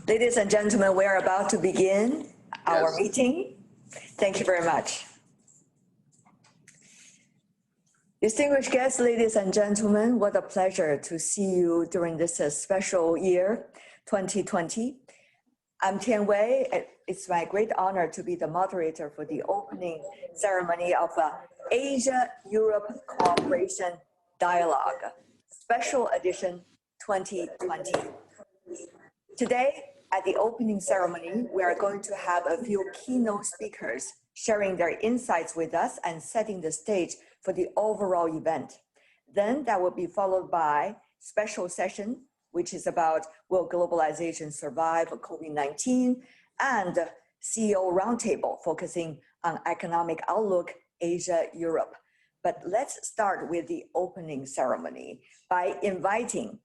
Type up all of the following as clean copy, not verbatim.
Ladies and gentlemen, we are about to begin our meeting. Thank you very much. Distinguished guests, ladies and gentlemen, what a pleasure to see you during this special year, 2020. I'm Tian Wei. It's my great honor to be the moderator for the opening ceremony of Asia-Europe Cooperation Dialogue, Special Edition 2020. Today, at the opening ceremony, we are going to have a few keynote speakers sharing their insights with us and setting the stage for the overall event. Then that will be followed by special session, which is about will globalization survive COVID-19, and CEO roundtable focusing on economic outlook, Asia-Europe. But let's start with the opening ceremony by inviting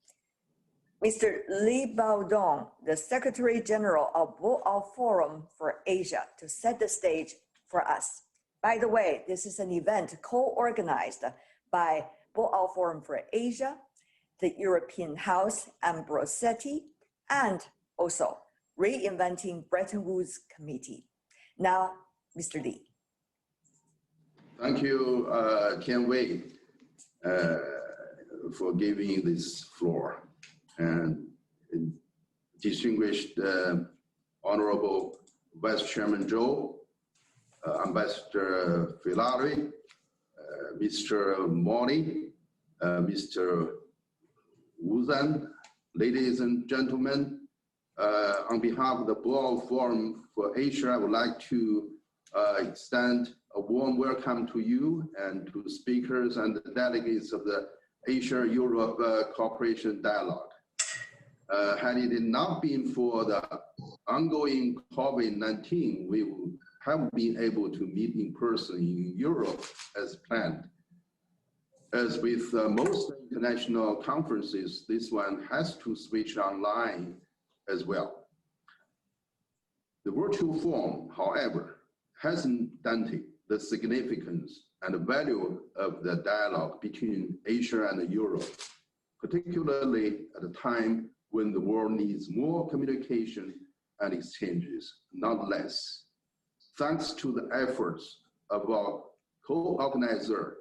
Mr. Li Baodong, the Secretary General of Boao Forum for Asia, to set the stage for us. By the way, this is an event co-organized by Boao Forum for Asia, the European House Ambrosetti, and also Reinventing Bretton Woods Committee. Now, Mr. Li. Thank you, Tian Wei, for giving this floor. And distinguished Honorable Vice Chairman ZHOU, Ambassador FERRARI, Mr. MOLLI, Mr. UZAN, ladies and gentlemen, on behalf of the Boao Forum for Asia, I would like to extend a warm welcome to you and to speakers and the delegates of the Asia-Europe Cooperation Dialogue. Had it not been for the ongoing COVID-19, we would have been able to meet in person in Europe as planned. As with most international conferences, this one has to switch online as well. The virtual form, however, hasn't dented the significance and the value of the dialogue between Asia and Europe, particularly at a time when the world needs more communication and exchanges, not less. Thanks to the efforts of our co-organizer,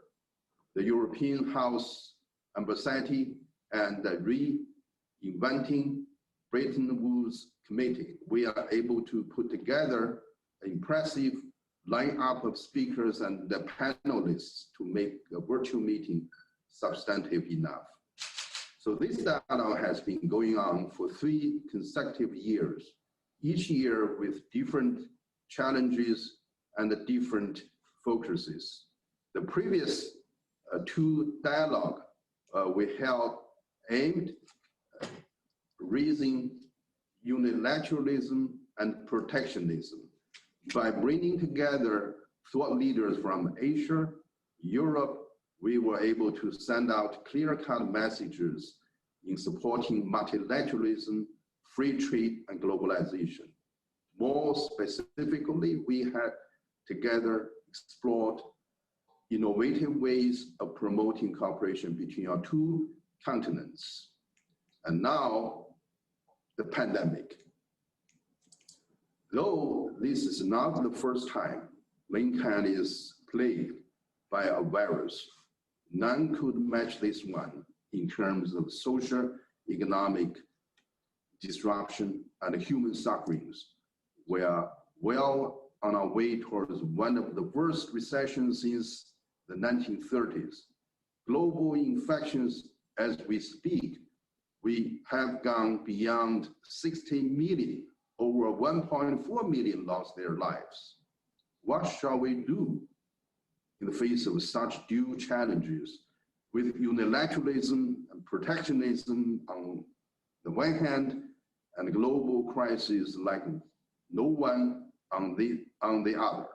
the European House Ambrosetti and the Reinventing Bretton Woods Committee, we are able to put together an impressive lineup of speakers and the panelists to make a virtual meeting substantive enough. So this dialogue has been going on for 3 consecutive years, each year with different challenges and different focuses. The previous 2 dialogues we held aimed at raising unilateralism and protectionism by bringing together thought leaders from Asia, Europe. We were able to send out clear-cut messages in supporting multilateralism, free trade, and globalization. More specifically, we had together explored innovative ways of promoting cooperation between our 2 continents. And now, the pandemic. Though this is not the first time mankind is plagued by a virus, none could match this one in terms of social, economic disruption and human sufferings. We are well on our way towards one of the worst recessions since the 1930s. Global infections, as we speak, we have gone beyond 60 million, over 1.4 million lost their lives. What shall we do in the face of such dual challenges, with unilateralism and protectionism on the one hand, and global crisis like no one on the other?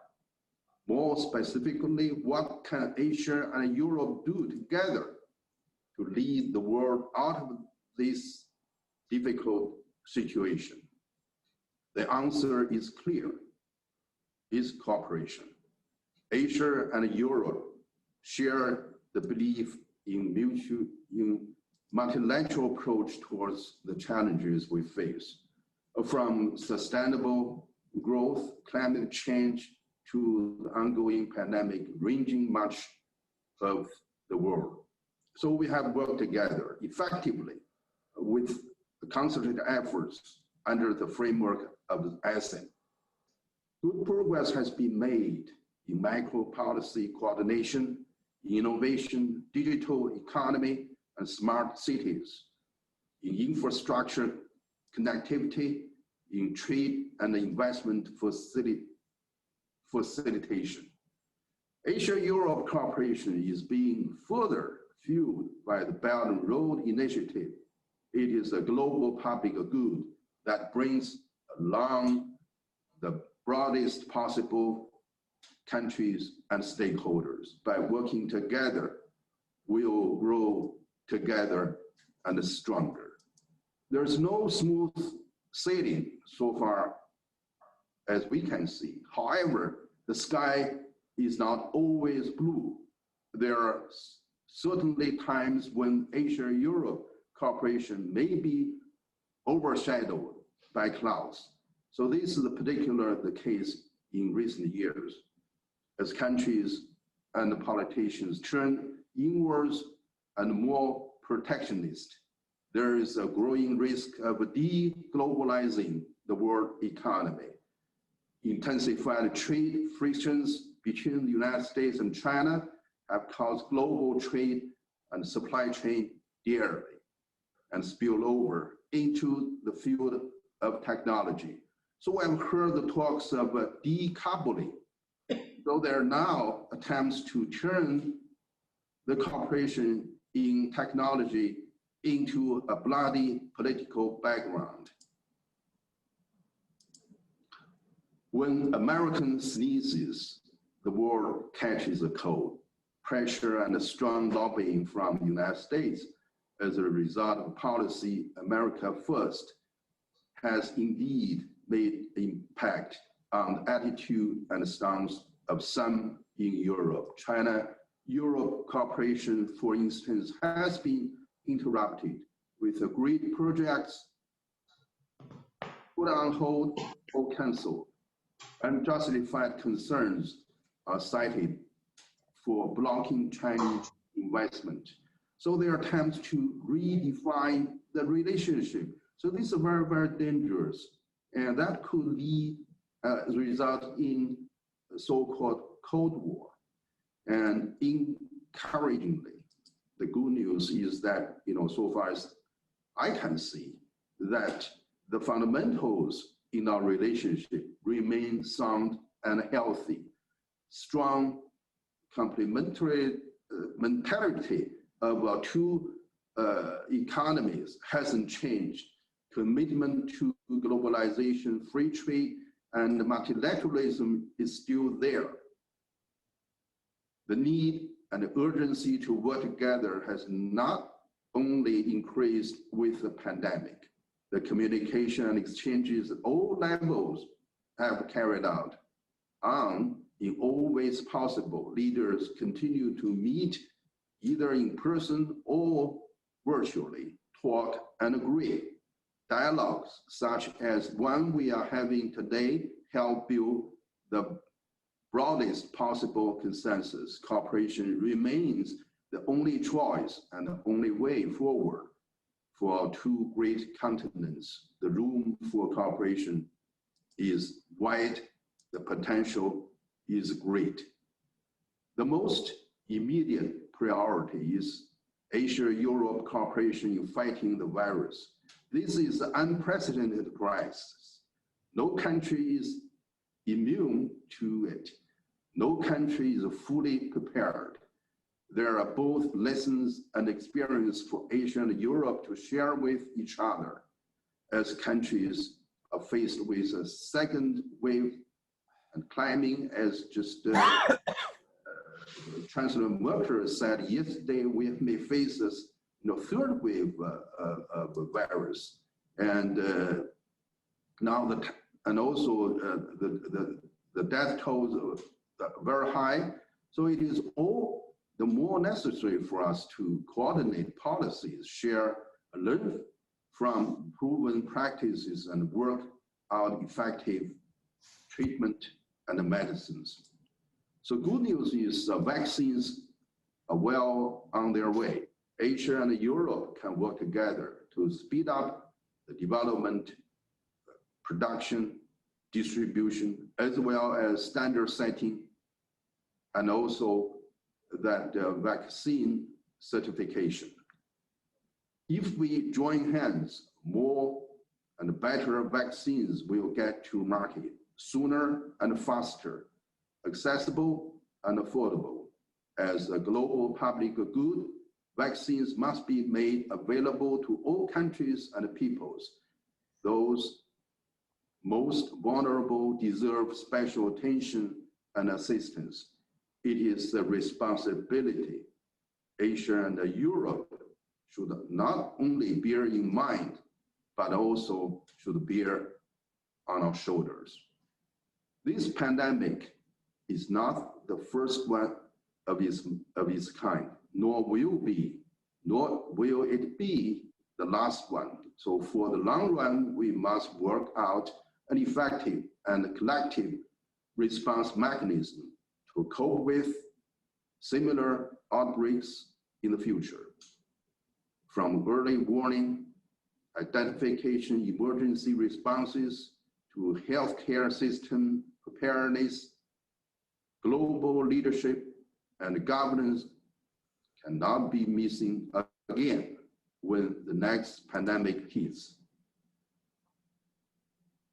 More specifically, what can Asia and Europe do together to lead the world out of this difficult situation? The answer is clear: it's cooperation. Asia and Europe share the belief in multilateral approach towards the challenges we face. A from sustainable growth, climate change, to the ongoing pandemic, ranging much of the world. So we have worked together effectively with concerted efforts under the framework of ASEAN. Good progress has been made in macro policy coordination, innovation, digital economy, and smart cities, in infrastructure connectivity, in trade and investment facilitation. Asia-Europe cooperation is being further fueled by the Belt and Road Initiative. It is a global public good that brings along the broadest possible countries and stakeholders. By working together, we will grow together and stronger. There's no smooth sailing so far as we can see. However, the sky is not always blue. There are certainly times when Asia-Europe cooperation may be overshadowed by clouds. So this is the case in recent years. As countries and politicians turn inwards and more protectionist, there is a growing risk of de-globalizing the world economy. Intensified trade frictions between the United States and China have caused global trade and supply chain dearly and spill over into the field of technology. So I've heard the talks of decoupling. So there are now attempts to turn the cooperation in technology into a bloody political background. When American sneezes, the world catches a cold. Pressure and strong lobbying from the United States as a result of policy America First has indeed made impact on the attitude and stance of some in Europe. China-Europe cooperation, for instance, has been interrupted with agreed projects put on hold or canceled. Unjustified concerns are cited for blocking Chinese investment. So there are attempts to redefine the relationship. So this is very, very dangerous. And that could result in a so-called Cold War. And encouragingly, the good news is that, so far as I can see, that the fundamentals in our relationship remain sound and healthy. Strong complementary mentality of our two economies hasn't changed. Commitment to globalization, free trade, and multilateralism is still there. The need and the urgency to work together has not only increased with the pandemic. The communication and exchanges at all levels have carried out on in all ways possible. Leaders continue to meet either in person or virtually, talk and agree. Dialogues such as one we are having today help build the broadest possible consensus. Cooperation remains the only choice and the only way forward for our two great continents. The room for cooperation is wide, the potential is great. The most immediate priority is Asia-Europe cooperation in fighting the virus. This is an unprecedented crisis. No country is immune to it. No country is fully prepared. There are both lessons and experience for Asia and Europe to share with each other as countries are faced with a second wave and climbing, as just Chancellor Merkel said yesterday, we may face this third wave of the virus. And now also the death tolls are very high. So it is all the more necessary for us to coordinate policies, share, learn from proven practices, and work out effective treatment and medicines. So good news is vaccines are well on their way. Asia and Europe can work together to speed up the development, production, distribution, as well as standard setting, and also that vaccine certification. If we join hands, more and better vaccines will get to market sooner and faster, accessible and affordable. As a global public good, vaccines must be made available to all countries and peoples. Those most vulnerable deserve special attention and assistance. It is the responsibility Asia and Europe should not only bear in mind, but also should bear on our shoulders. This pandemic is not the first one of its kind, nor will it be the last one. So for the long run, we must work out an effective and collective response mechanism to cope with similar outbreaks in the future. From early warning, identification, emergency responses, to healthcare system preparedness, global leadership and governance cannot be missing again when the next pandemic hits.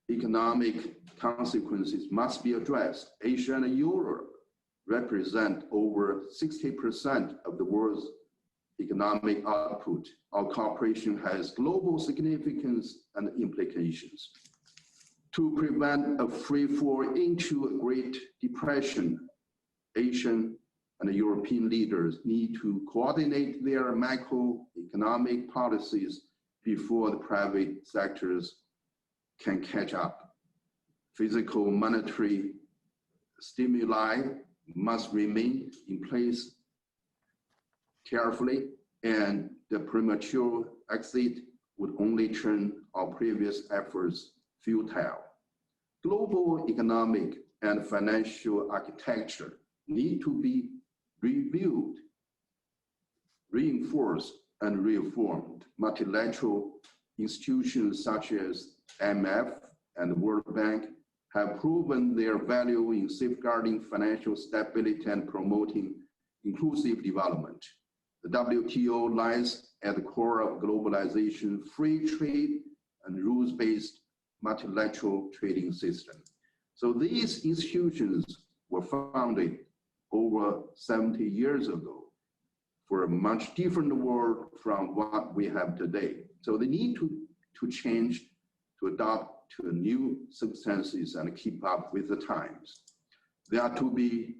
Economic consequences must be addressed. Asia and Europe represent over 60% of the world's economic output. Our cooperation has global significance and implications. To prevent a free fall into a Great Depression, Asian and European leaders need to coordinate their macroeconomic policies before the private sectors can catch up. Physical monetary stimuli must remain in place carefully, and the premature exit would only turn our previous efforts futile. Global economic and financial architecture need to be reviewed, reinforced, and reformed. Multilateral institutions such as IMF and the World Bank have proven their value in safeguarding financial stability and promoting inclusive development. The WTO lies at the core of globalization, free trade, and rules-based multilateral trading system. So these institutions were founded over 70 years ago for a much different world from what we have today. So they need to change, to adapt to new circumstances and keep up with the times. They are to be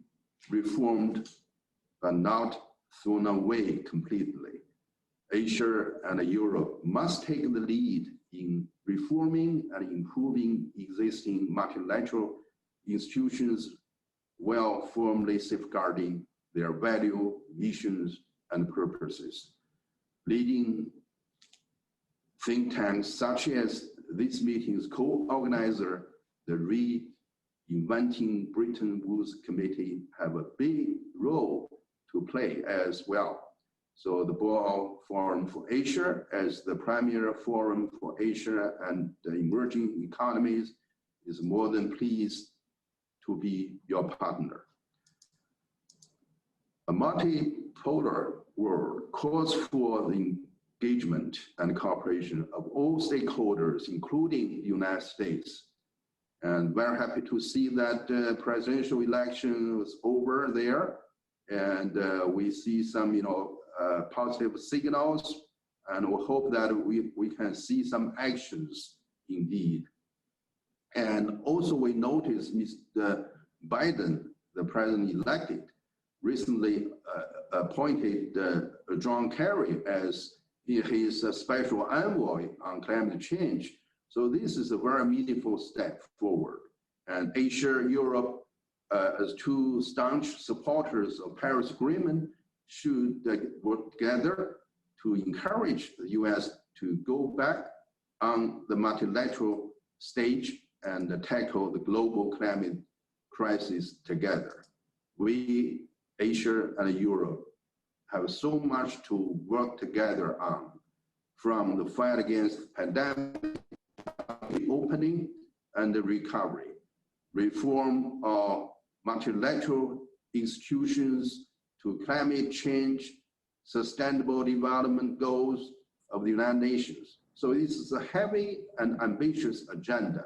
reformed, but not thrown away completely. Asia and Europe must take the lead in reforming and improving existing multilateral institutions while firmly safeguarding their value, missions, and purposes. Leading think tanks such as this meeting's co-organizer, the Reinventing Bretton Woods Committee, have a big role to play as well. So the Boao Forum for Asia, as the premier forum for Asia and the emerging economies, is more than pleased to be your partner. A multipolar world calls for the engagement and cooperation of all stakeholders, including the United States. And very happy to see that the presidential election was over there. And we see some, positive signals, and we hope that we can see some actions indeed. And also we noticed Mr. Biden, the president-elected, recently appointed John Kerry as his special envoy on climate change. So this is a very meaningful step forward. And Asia, Europe, as two staunch supporters of Paris Agreement, should work together to encourage the US to go back on the multilateral stage and tackle the global climate crisis together. We, Asia and Europe, have so much to work together on, from the fight against pandemic, reopening and the recovery, reform of multilateral institutions to climate change, sustainable development goals of the United Nations. So this is a heavy and ambitious agenda.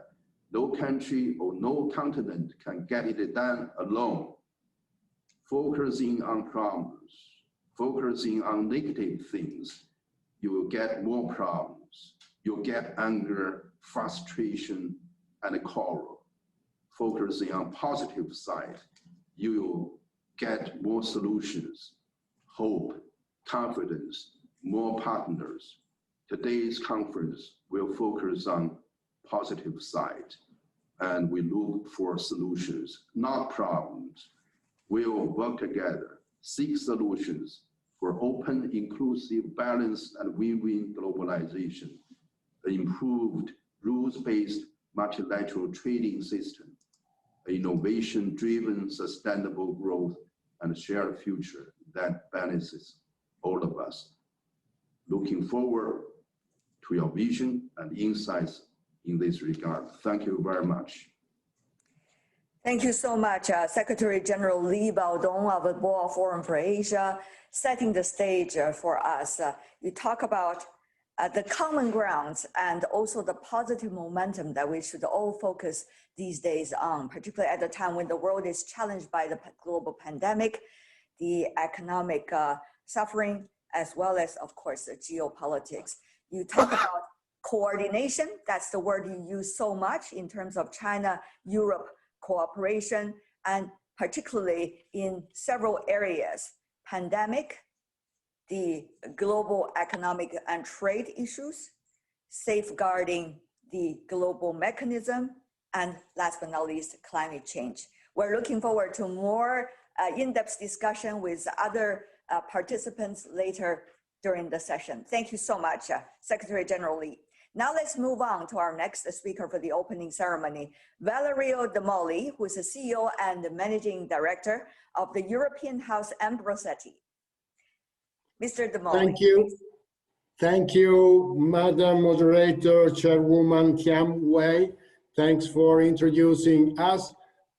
No country or no continent can get it done alone. Focusing on problems, focusing on negative things, you will get more problems. You'll get anger, frustration, and quarrel. Focusing on positive side, you will get more solutions, hope, confidence, more partners. Today's conference will focus on positive side, and we look for solutions, not problems. We'll work together, seek solutions for open, inclusive, balanced, and win-win globalization, an improved rules-based multilateral trading system, an innovation-driven sustainable growth, and a shared future that balances all of us. Looking forward to your vision and insights in this regard. Thank you very much. Thank you so much, Secretary General Li Baodong of the Boao Forum for Asia, setting the stage for us. You talk about the common grounds and also the positive momentum that we should all focus these days on, particularly at the time when the world is challenged by the global pandemic, the economic suffering, as well as, of course, the geopolitics. You talk about coordination. That's the word you use so much in terms of China-Europe cooperation, and particularly in several areas: pandemic, the global economic and trade issues, safeguarding the global mechanism, and last but not least, climate change. We're looking forward to more in-depth discussion with other participants later during the session. Thank you so much, Secretary General Li. Now let's move on to our next speaker for the opening ceremony, Valerio de MOLLI, who is the CEO and the Managing Director of the European House Ambrosetti. Mr. de MOLLI. Thank you. Thank you, Madam Moderator, Chairwoman Kiam Wei. Thanks for introducing us.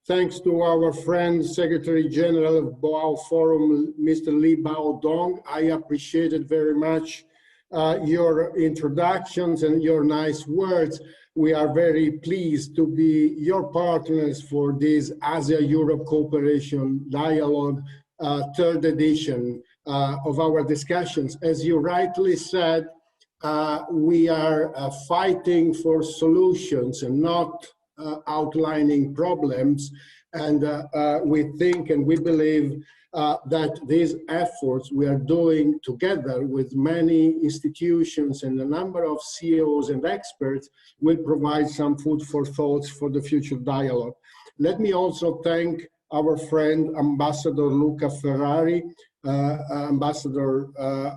Thanks to our friend, Secretary General of Boao Forum, Mr. Li Baodong. I appreciated very much your introductions and your nice words. We are very pleased to be your partners for this Asia-Europe Cooperation Dialogue, third edition of our discussions. As you rightly said, we are fighting for solutions and not outlining problems. And we think and we believe that these efforts we are doing together with many institutions and a number of CEOs and experts will provide some food for thoughts for the future dialogue. Let me also thank our friend Ambassador Luca Ferrari, Ambassador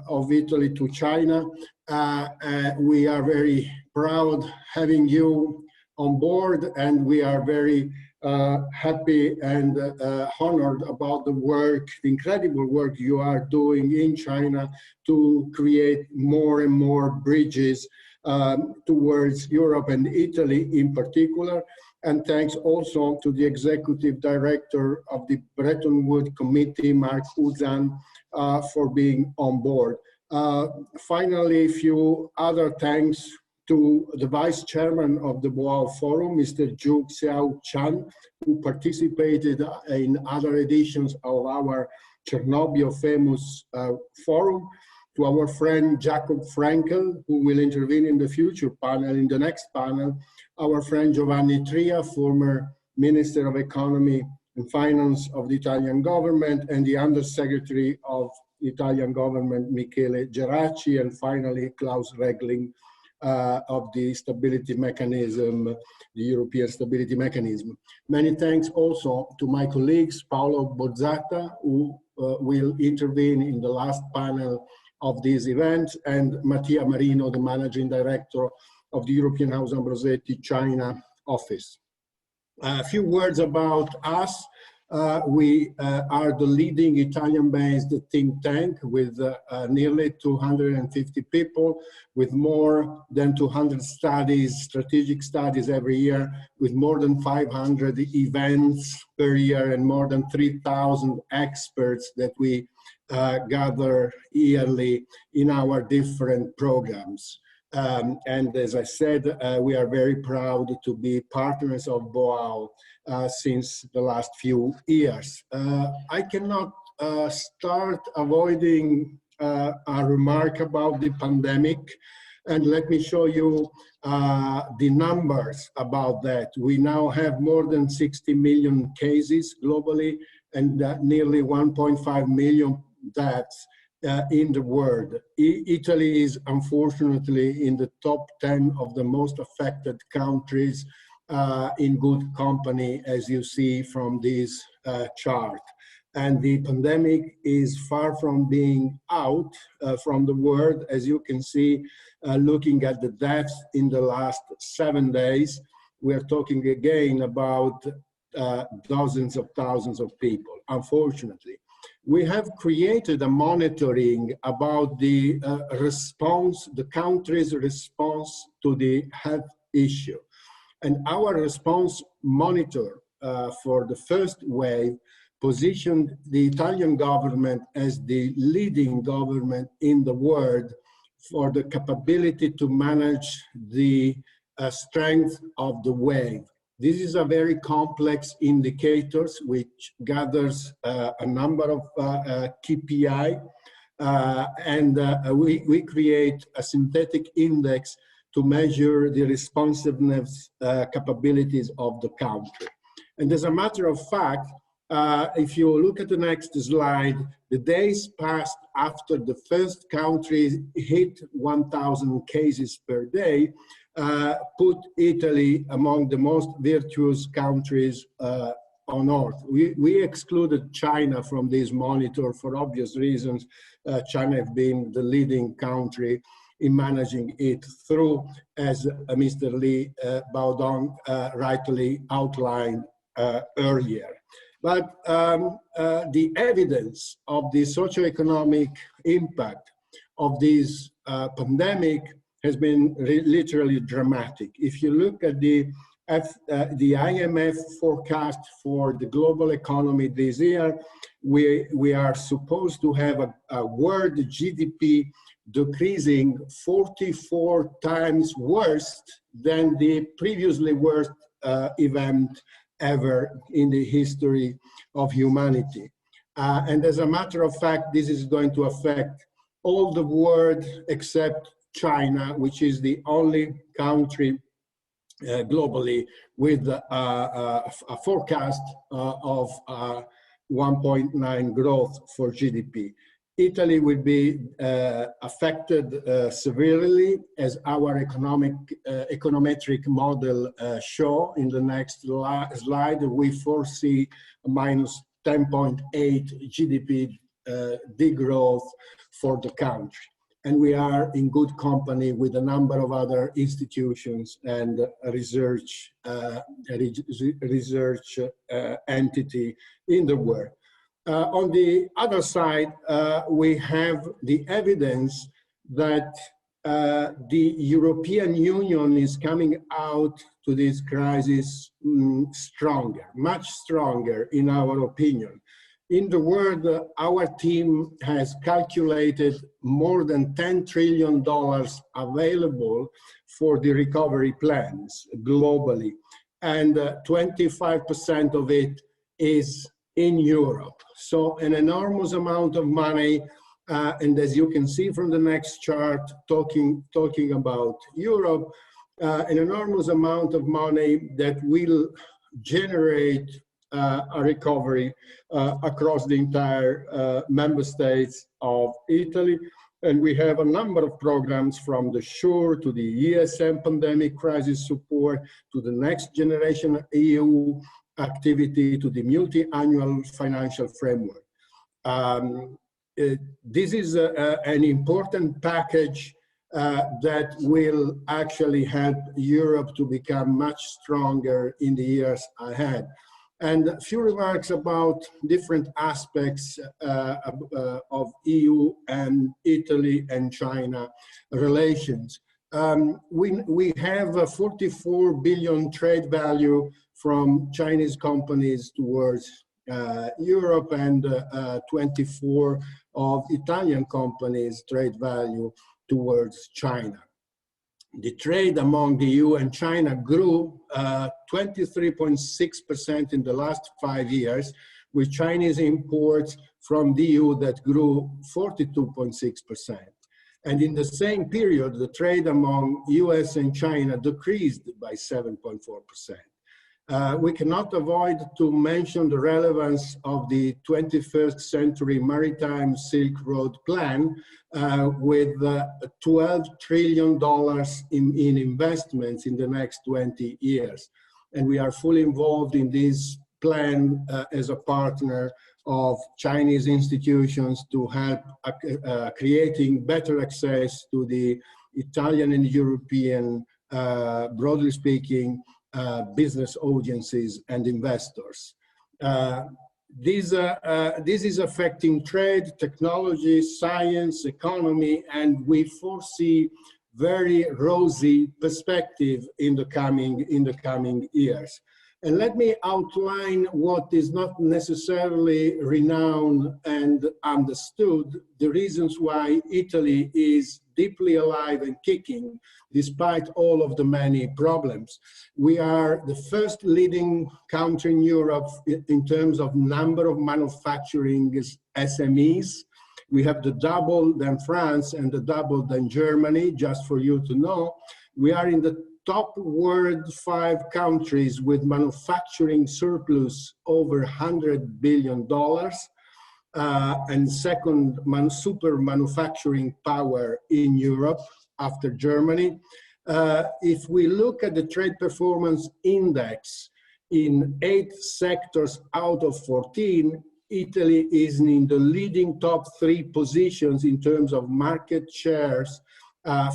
of Italy to China. We are very proud having you on board, and we are very happy and honored about the work, the incredible work you are doing in China to create more and more bridges towards Europe and Italy in particular. And thanks also to the Executive Director of the Bretton Woods Committee, Marc, for being on board. Finally, a few other thanks to the Vice Chairman of the Boao Forum, Mr. ZHOU Xiaochuan, who participated in other editions of our Chernobyl famous forum, to our friend Jacob Frenkel, who will intervene in the future panel, in the next panel, our friend Giovanni Tria, former Minister of Economy and Finance of the Italian government, and the Undersecretary of the Italian government, Michele Geraci, and finally Klaus REGLING, of the stability mechanism, the European stability mechanism. Many thanks also to my colleagues, Paolo Bozzata, who will intervene in the last panel of this event, and Mattia Marino, the Managing Director of the European House Ambrosetti China office. A few words about us. We are the leading Italian-based think tank with nearly 250 people, with more than 200 studies, strategic studies every year, with more than 500 events per year and more than 3,000 experts that we gather yearly in our different programs. And as I said, we are very proud to be partners of Boao since the last few years. I cannot start avoiding a remark about the pandemic, and let me show you the numbers about that. We now have more than 60 million cases globally and nearly 1.5 million deaths in the world. Italy is unfortunately in the top 10 of the most affected countries in good company, as you see from this chart. And the pandemic is far from being out from the world, as you can see, looking at the deaths in the last 7 days. We're talking again about dozens of thousands of people, unfortunately. We have created a monitoring about the response, the country's response to the health issue. And our response monitor for the first wave positioned the Italian government as the leading government in the world for the capability to manage the strength of the wave. This is a very complex indicators which gathers a number of KPI, and we create a synthetic index to measure the responsiveness capabilities of the country. And as a matter of fact, if you look at the next slide, the days passed after the first country hit 1,000 cases per day put Italy among the most virtuous countries on earth. We excluded China from this monitor for obvious reasons. China has been the leading country in managing it through, as Mr. Baodong rightly outlined earlier. But the evidence of the socioeconomic impact of this pandemic has been literally dramatic. If you look at the IMF forecast for the global economy this year, we are supposed to have a world GDP decreasing 44 times worse than the previously worst event ever in the history of humanity. And as a matter of fact, this is going to affect all the world except China, which is the only country globally with a forecast of 1.9 growth for GDP. Italy will be affected severely, as our econometric model show in the next slide. We foresee a minus 10.8 GDP degrowth for the country. And we are in good company with a number of other institutions and research entity in the world. On the other side, we have the evidence that the European Union is coming out to this crisis stronger, much stronger in our opinion. In the world, our team has calculated more than $10 trillion available for the recovery plans globally, and 25% of it is in Europe. So an enormous amount of money, and as you can see from the next chart, talking about Europe, an enormous amount of money that will generate a recovery across the entire member states of Italy. And we have a number of programs from the ZHOU to the ESM pandemic crisis support to the next generation EU activity to the multi-annual financial framework. This is an important package that will actually help Europe to become much stronger in the years ahead. And a few remarks about different aspects of EU and Italy and China relations. We have a 44 billion trade value from Chinese companies towards Europe, and 24 of Italian companies trade value towards China. The trade among the EU and China grew 23.6% in the last 5 years, with Chinese imports from the EU that grew 42.6%. And in the same period, the trade among US and China decreased by 7.4%. We cannot avoid to mention the relevance of the 21st Century Maritime Silk Road Plan with $12 trillion in investments in the next 20 years. And we are fully involved in this plan as a partner of Chinese institutions to help creating better access to the Italian and European, broadly speaking, business audiences and investors. This is affecting trade, technology, science, economy, and we foresee very rosy perspective in the coming years. And let me outline what is not necessarily renowned and understood, the reasons why Italy is deeply alive and kicking despite all of the many problems. We are the first leading country in Europe in terms of number of manufacturing SMEs. We have the double than France and the double than Germany, just for you to know. We are in the top world 5 countries with manufacturing surplus over $100 billion, and second super manufacturing power in Europe after Germany. If we look at the trade performance index in 8 sectors out of 14, Italy is in the leading top 3 positions in terms of market shares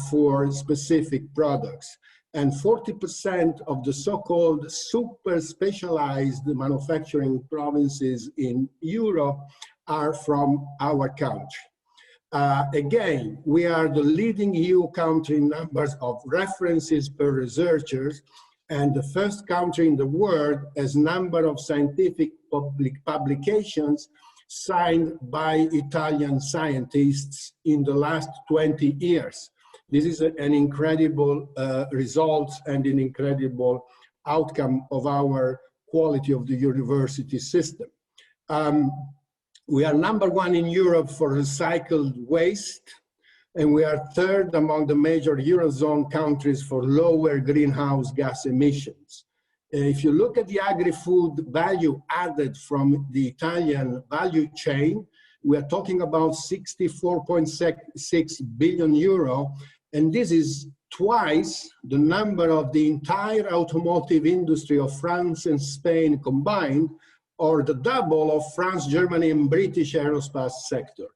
for specific products. And 40% of the so-called super specialized manufacturing provinces in Europe are from our country. Again, we are the leading EU country in numbers of references per researchers, and the first country in the world as number of scientific publications signed by Italian scientists in the last 20 years. This is an incredible result and an incredible outcome of our quality of the university system. We are number 1 in Europe for recycled waste, and we are 3rd among the major Eurozone countries for lower greenhouse gas emissions. If you look at the agri-food value added from the Italian value chain, we are talking about 64.6 billion euro, and this is twice the number of the entire automotive industry of France and Spain combined, or the double of France, Germany, and British aerospace sector.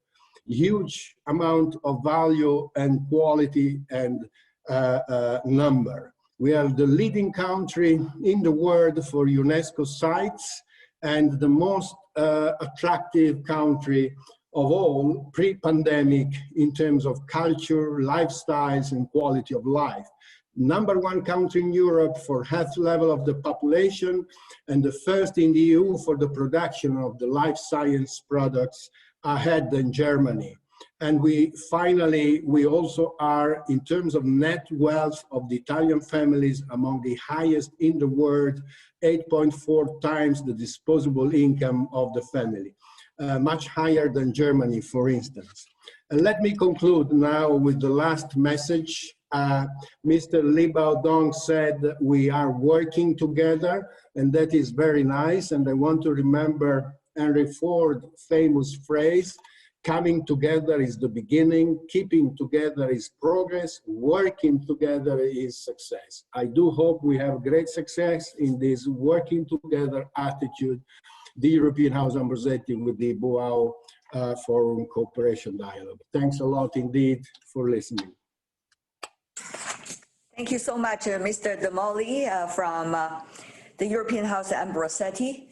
Huge amount of value and quality and number. We are the leading country in the world for UNESCO sites and the most attractive country of all pre-pandemic in terms of culture, lifestyles, and quality of life. Number 1 country in Europe for health level of the population, and the first in the EU for the production of the life science products, ahead than Germany. And we also are, in terms of net wealth of the Italian families, among the highest in the world, 8.4 times the disposable income of the family. Much higher than Germany, for instance. And let me conclude now with the last message. Mr. Baodong said that we are working together, and that is very nice. And I want to remember Henry Ford's famous phrase, coming together is the beginning, keeping together is progress, working together is success. I do hope we have great success in this working together attitude, the European House Ambrosetti with the Boao Forum Cooperation Dialogue. Thanks a lot indeed for listening. Thank you so much, Mr. De MOLLI from the European House Ambrosetti,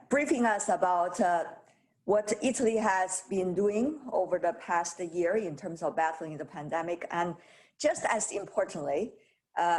briefing us about what Italy has been doing over the past year in terms of battling the pandemic, and just as importantly,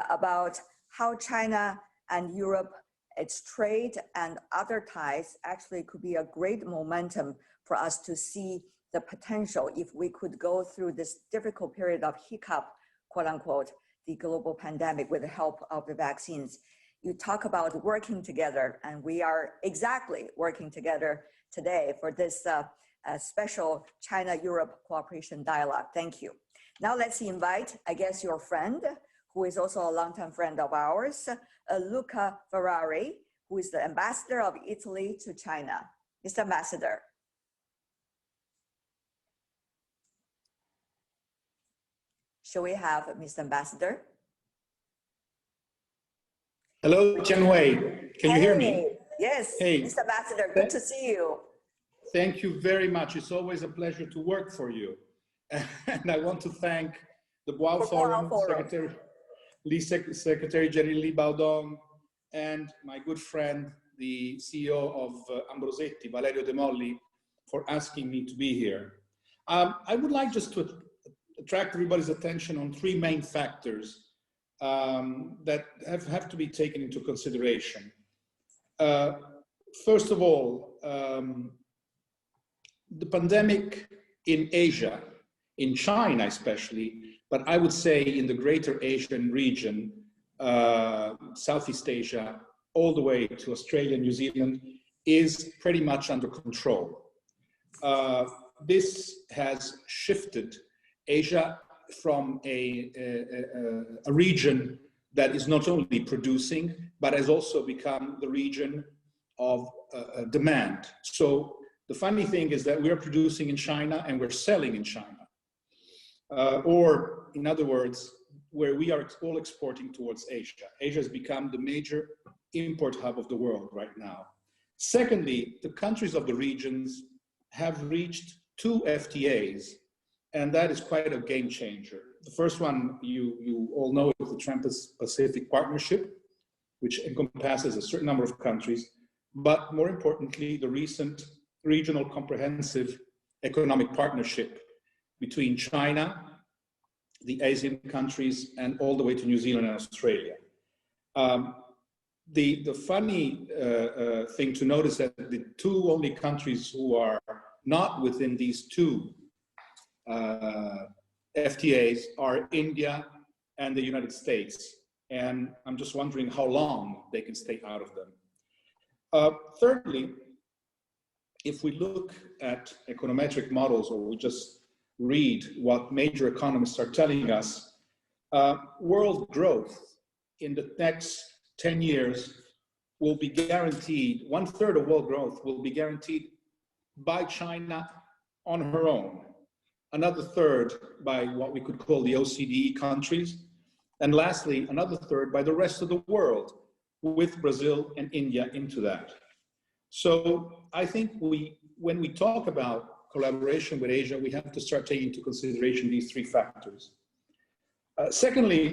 about how China and Europe, its trade and other ties actually could be a great momentum for us to see the potential if we could go through this difficult period of hiccup, quote unquote, the global pandemic with the help of the vaccines. You talk about working together, and we are exactly working together today for this special China-Europe cooperation dialogue. Thank you. Now let's invite, I guess, your friend, who is also a longtime friend of ours, Luca FERRARI, who is the ambassador of Italy to China. Mr. Ambassador. Shall we have Mr. Ambassador? Hello, Chen Wei. Can you hear me? Yes, hey. Mr. Ambassador, good to see you. Thank you very much. It's always a pleasure to work for you. And I want to thank the Boao Forum, Secretary General Baodong, and my good friend, the CEO of Ambrosetti, Valerio De MOLLI, for asking me to be here. I would like just to attract everybody's attention on three main factors that have to be taken into consideration. First of all, the pandemic in Asia, in China especially, but I would say in the greater Asian region, Southeast Asia, all the way to Australia, New Zealand, is pretty much under control. This has shifted Asia from a region that is not only producing, but has also become the region of demand. So the funny thing is that we are producing in China and we're selling in China. Or in other words, where we are all exporting towards Asia. Asia has become the major import hub of the world right now. Secondly, the countries of the regions have reached 2 FTAs, and that is quite a game changer. The first one, you all know, is the Trans-Pacific Partnership, which encompasses a certain number of countries, but more importantly, the recent regional comprehensive economic partnership between China, the ASEAN countries, and all the way to New Zealand and Australia. The funny thing to notice that the two only countries who are not within these 2 FTAs are India and the United States. And I'm just wondering how long they can stay out of them. Thirdly, if we look at econometric models, or we just read what major economists are telling us, world growth in the next 10 years will be guaranteed, 1/3 of world growth will be guaranteed by China on her own, another 1/3 by what we could call the OECD countries, and lastly, another 1/3 by the rest of the world, with Brazil and India into that. So I think when we talk about collaboration with Asia, we have to start taking into consideration these 3 factors. Secondly,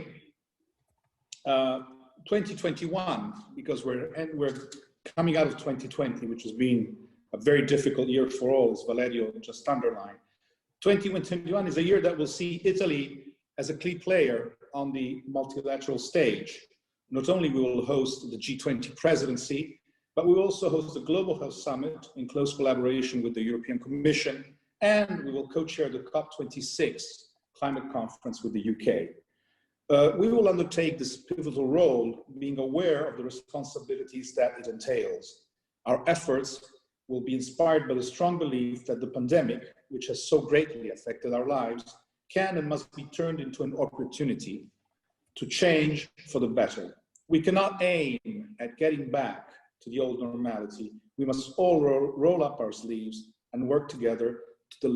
2021, because we're coming out of 2020, which has been a very difficult year for all, as Valerio just underlined. 2021 is a year that will see Italy as a key player on the multilateral stage. Not only will we host the G20 presidency, but we will also host the Global Health Summit in close collaboration with the European Commission, and we will co-chair the COP26 climate conference with the UK. We will undertake this pivotal role, being aware of the responsibilities that it entails. Our efforts will be inspired by the strong belief that the pandemic, which has so greatly affected our lives, can and must be turned into an opportunity to change for the better. We cannot aim at getting back to the old normality. We must all roll up our sleeves and work together to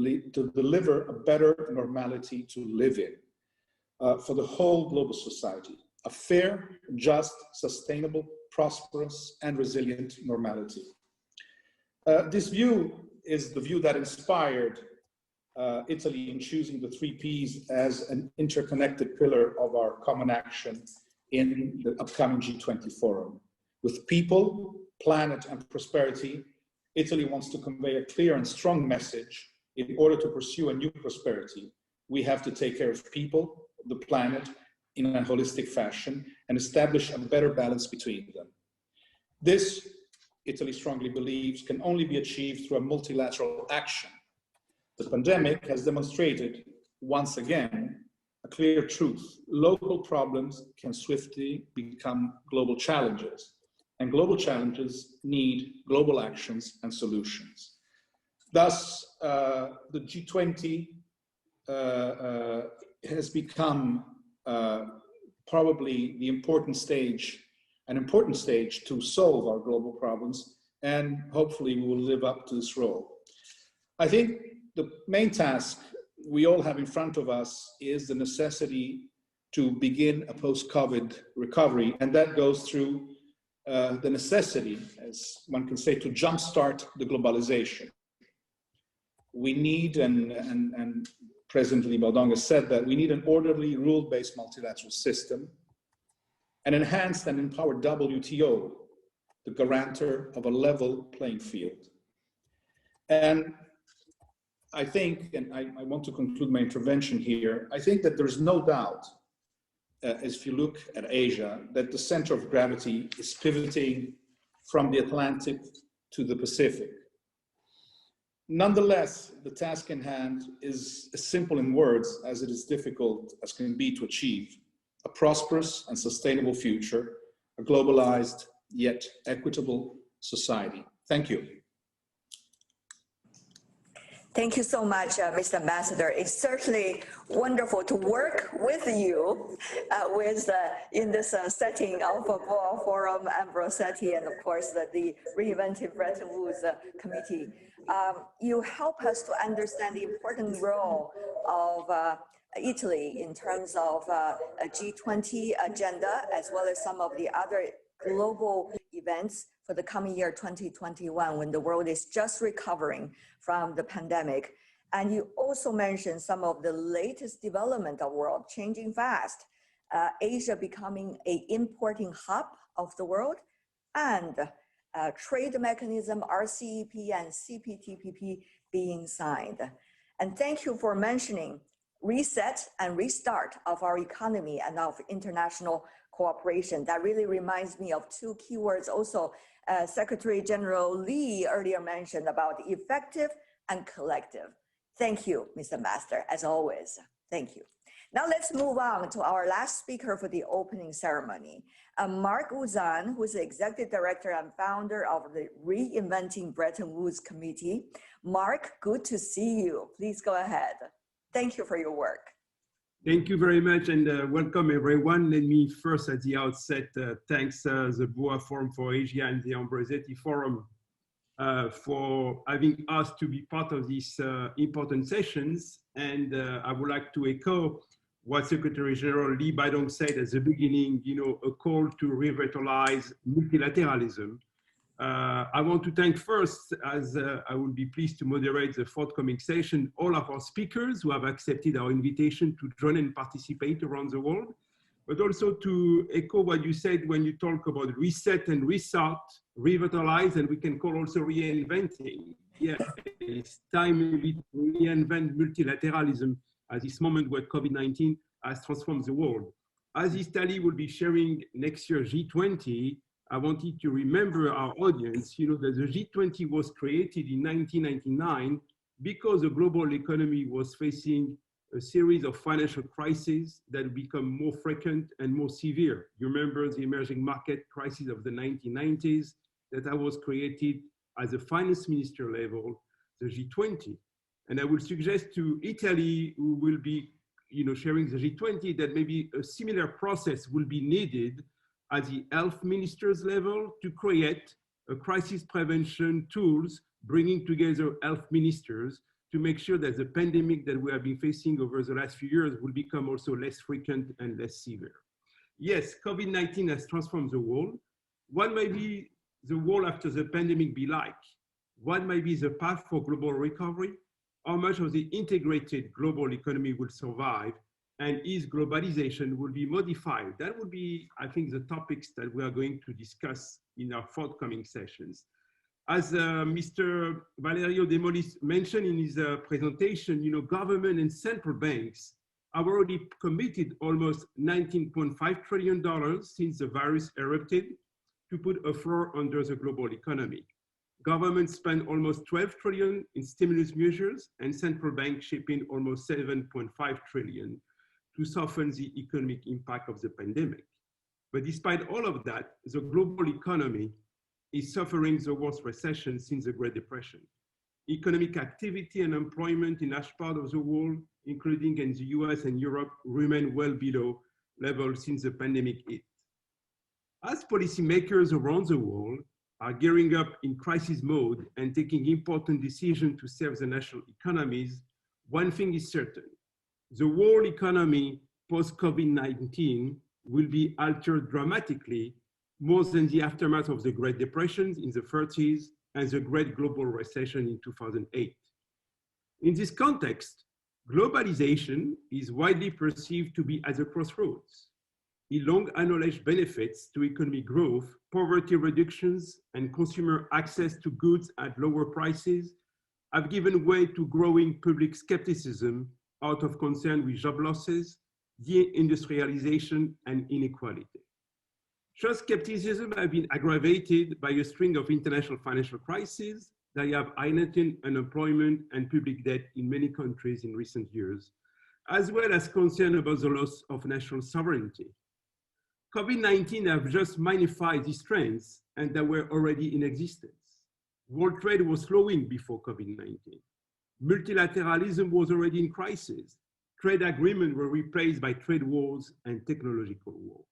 deliver a better normality to live in for the whole global society, a fair, just, sustainable, prosperous, and resilient normality. This view is the view that inspired Italy in choosing the 3 Ps as an interconnected pillar of our common action in the upcoming G20 forum. With people, planet, and prosperity, Italy wants to convey a clear and strong message. In order to pursue a new prosperity, we have to take care of people, the planet, in a holistic fashion and establish a better balance between them. This, Italy strongly believes, can only be achieved through a multilateral action. The pandemic has demonstrated, once again, a clear truth. Local problems can swiftly become global challenges, and global challenges need global actions and solutions. Thus, the G20 has become probably the important stage to solve our global problems, and hopefully we will live up to this role. I think the main task we all have in front of us is the necessity to begin a post-COVID recovery, and that goes through the necessity, as one can say, to jumpstart the globalization. We need, and President Baodong has said that, we need an orderly, rule-based multilateral system, an enhanced and empowered WTO, the guarantor of a level playing field. And I think, and I want to conclude my intervention here, I think that there's no doubt, if you look at Asia, that the center of gravity is pivoting from the Atlantic to the Pacific. Nonetheless, the task in hand is as simple in words as it is difficult as can be to achieve: a prosperous and sustainable future, a globalized yet equitable society. Thank you. Thank you so much, Mr. Ambassador. It's certainly wonderful to work with you in this setting of a Boao Forum, Ambrosetti, and of course the Reinventing Bretton Woods Committee. You help us to understand the important role of Italy in terms of a G20 agenda, as well as some of the other global events for the coming year 2021, when the world is just recovering from the pandemic. And you also mentioned some of the latest development of world changing fast, Asia becoming an importing hub of the world, and trade mechanism RCEP and CPTPP being signed. And thank you for mentioning reset and restart of our economy and of international cooperation. That really reminds me of 2 keywords also Secretary General Lee earlier mentioned about effective and collective. Thank you, Mr. Master, as always. Thank you. Now let's move on to our last speaker for the opening ceremony. Marc, who is the Executive Director and founder of the Reinventing Bretton Woods Committee. Marc, good to see you. Please go ahead. Thank you for your work. Thank you very much, and welcome everyone. Let me first at the outset thanks the Boao Forum for Asia and the Ambrosetti Forum for having us to be part of these important sessions. And I would like to echo what Secretary General Lee Baodong said at the beginning, a call to revitalize multilateralism. I want to thank first, as I will be pleased to moderate the forthcoming session, all of our speakers who have accepted our invitation to join and participate around the world, but also to echo what you said when you talk about reset and restart, revitalize, and we can call also reinventing. Yeah, it's time maybe to reinvent multilateralism at this moment where COVID-19 has transformed the world. As Italy will be sharing next year G20, I wanted to remember our audience, that the G20 was created in 1999 because the global economy was facing a series of financial crises that become more frequent and more severe. You remember the emerging market crisis of the 1990s that was created as a finance minister level, the G20. And I will suggest to Italy, who will be sharing the G20, that maybe a similar process will be needed at the health ministers level to create a crisis prevention tools, bringing together health ministers to make sure that the pandemic that we have been facing over the last few years will become also less frequent and less severe. Yes, COVID-19 has transformed the world. What might be the world after the pandemic be like? What might be the path for global recovery? how much of the integrated global economy will survive, and is globalization will be modified? That would be, I think, the topics that we are going to discuss in our forthcoming sessions. As Mr. Valerio de Molli mentioned in his presentation, government and central banks have already committed almost $19.5 trillion since the virus erupted to put a floor under the global economy. Governments spend almost 12 trillion in stimulus measures, and central banks chip in almost 7.5 trillion to soften the economic impact of the pandemic. But despite all of that, the global economy is suffering the worst recession since the Great Depression. Economic activity and employment in large part of the world, including in the US and Europe, remain well below levels since the pandemic hit. As policymakers around the world are gearing up in crisis mode and taking important decisions to save the national economies, one thing is certain: the world economy post-COVID-19 will be altered dramatically, more than the aftermath of the Great Depression in the 30s and the Great Global Recession in 2008. In this context, globalization is widely perceived to be at a crossroads. The long acknowledged benefits to economic growth, poverty reductions, and consumer access to goods at lower prices have given way to growing public skepticism out of concern with job losses, deindustrialization, and inequality. Such skepticism has been aggravated by a string of international financial crises that have heightened unemployment and public debt in many countries in recent years, as well as concern about the loss of national sovereignty. COVID-19 have just magnified these trends, and that were already in existence. World trade was slowing before COVID-19. Multilateralism was already in crisis. Trade agreements were replaced by trade wars and technological war.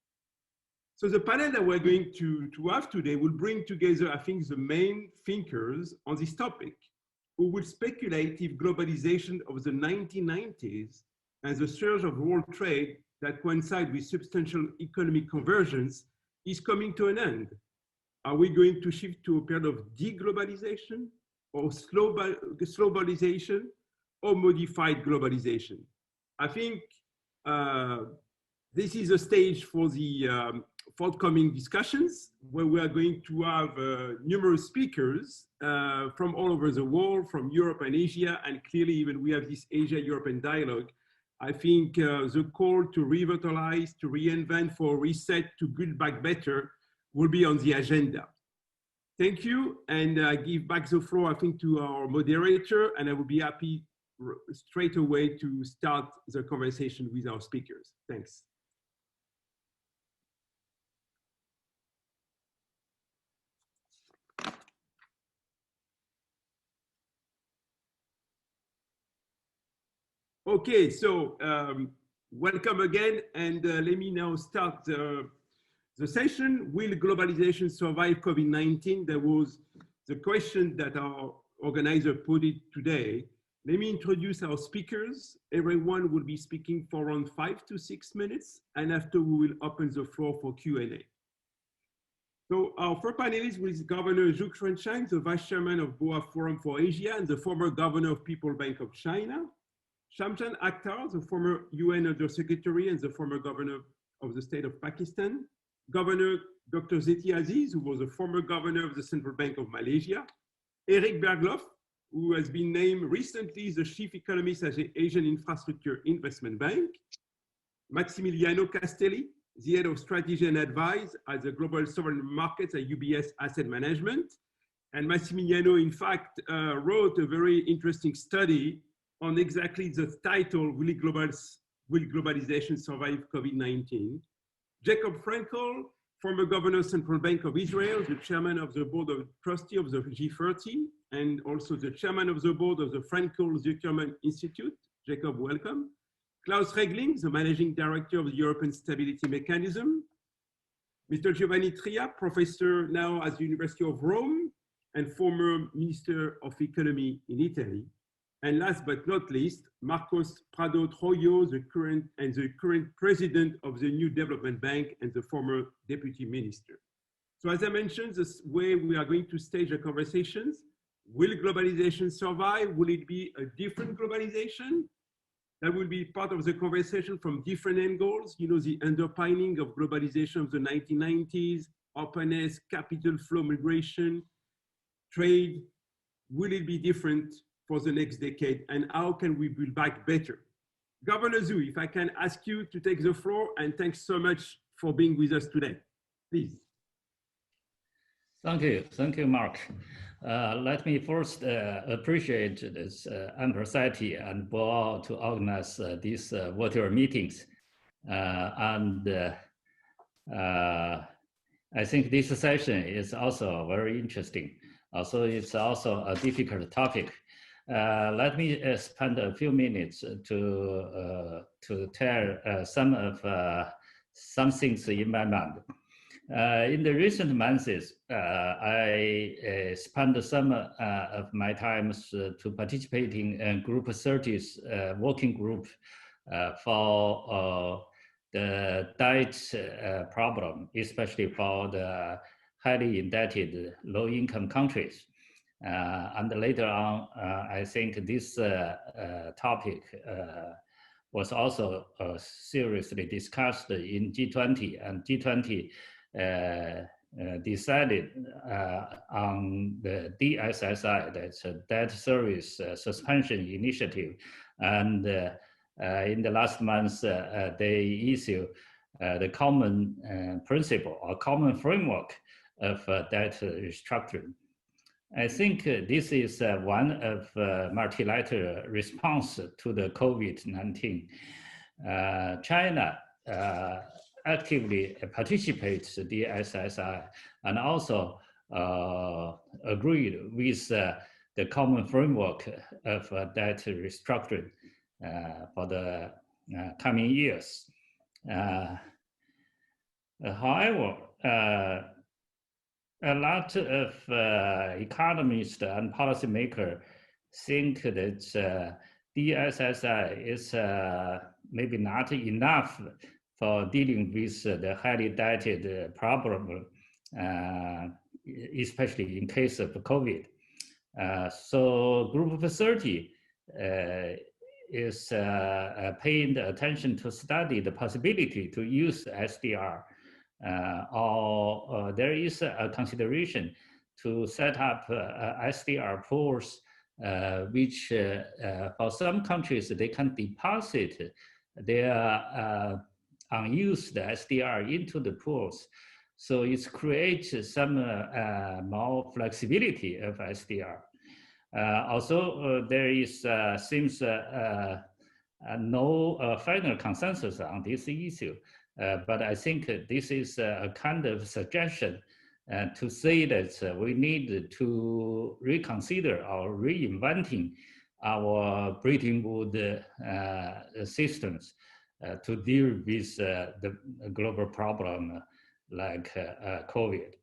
So the panel that we're going to have today will bring together, I think, the main thinkers on this topic, who will speculate if globalization of the 1990s and the surge of world trade that coincide with substantial economic convergence is coming to an end. Are we going to shift to a period of deglobalization, or slowbalization, or modified globalization? I think this is a stage for the forthcoming discussions, where we are going to have numerous speakers from all over the world, from Europe and Asia, and clearly even we have this Asia-European dialogue. I think the call to revitalize, to reinvent, for reset, to build back better will be on the agenda. Thank you, and I give back the floor, I think, to our moderator, and I will be happy straight away to start the conversation with our speakers. Thanks. Okay, so welcome again, and let me now start the session. Will globalization survive COVID-19? That was the question that our organizer put it today. Let me introduce our speakers. Everyone will be speaking for around 5 to 6 minutes, and after we will open the floor for Q&A. So our first panelist is Governor Xiaochuan, the Vice Chairman of Boao Forum for Asia and the former Governor of People's Bank of China. Shamjan Akhtar, the former UN Undersecretary and the former Governor of the State of Pakistan. Governor Dr. Zeti AZIZ, who was a former Governor of the Central Bank of Malaysia. Erik BERGLÖF, who has been named recently the Chief Economist at the Asian Infrastructure Investment Bank. Maximiliano Castelli, the Head of Strategy and Advice at the Global Sovereign Markets at UBS Asset Management. And Maximiliano, in fact, wrote a very interesting study on exactly the title, Will Globalization Survive COVID-19? Jacob Frenkel, former Governor of Central Bank of Israel, the Chairman of the Board of Trustees of the G30, and also the Chairman of the Board of the Frenkel-Zuckerman Institute. Jacob, welcome. Klaus REGLING, the Managing Director of the European Stability Mechanism. Mr. Giovanni Tria, Professor now at the University of Rome and former Minister of Economy in Italy. And last but not least, Marcos Prado Troyo, the current President of the New Development Bank and the former Deputy Minister. So as I mentioned, this way we are going to stage the conversations. Will globalization survive? Will it be a different globalization? That will be part of the conversation from different angles. You know, the underpinning of globalization of the 1990s, openness, capital flow, migration, trade. Will it be different for the next decade? And how can we build back better? Governor ZHOU, if I can ask you to take the floor, and thanks so much for being with us today. Please. Thank you, Mark. Let me first appreciate this Ambrosetti and Boao to organize these virtual meetings. I think this session is also very interesting. Also, it's also a difficult topic. Let me spend a few minutes to tell some things in my mind. In the recent months, I spent some of my time to participating in Group 30's working group for the debt problem, especially for the highly indebted low-income countries. And later on, I think this topic was also seriously discussed in G20, and G20 decided on the DSSI, that's a Debt Service Suspension Initiative. And in the last month, they issued the common principle or common framework of debt restructuring. I think this is one of multilateral response to the COVID-19. China actively participates in the SSI and also agreed with the common framework of debt restructuring for the coming years. However, a lot of economists and policymakers think that DSSI is maybe not enough for dealing with the highly indebted problem, especially in case of COVID. So Group of 30 is paying attention to study the possibility to use SDR. Or there is a consideration to set up SDR pools, which for some countries, they can deposit their unused SDR into the pools. So it creates some more flexibility of SDR. Also, there is seems no final consensus on this issue. But I think this is a kind of suggestion to say that we need to reconsider or reinventing our Bretton Woods systems to deal with the global problem like COVID.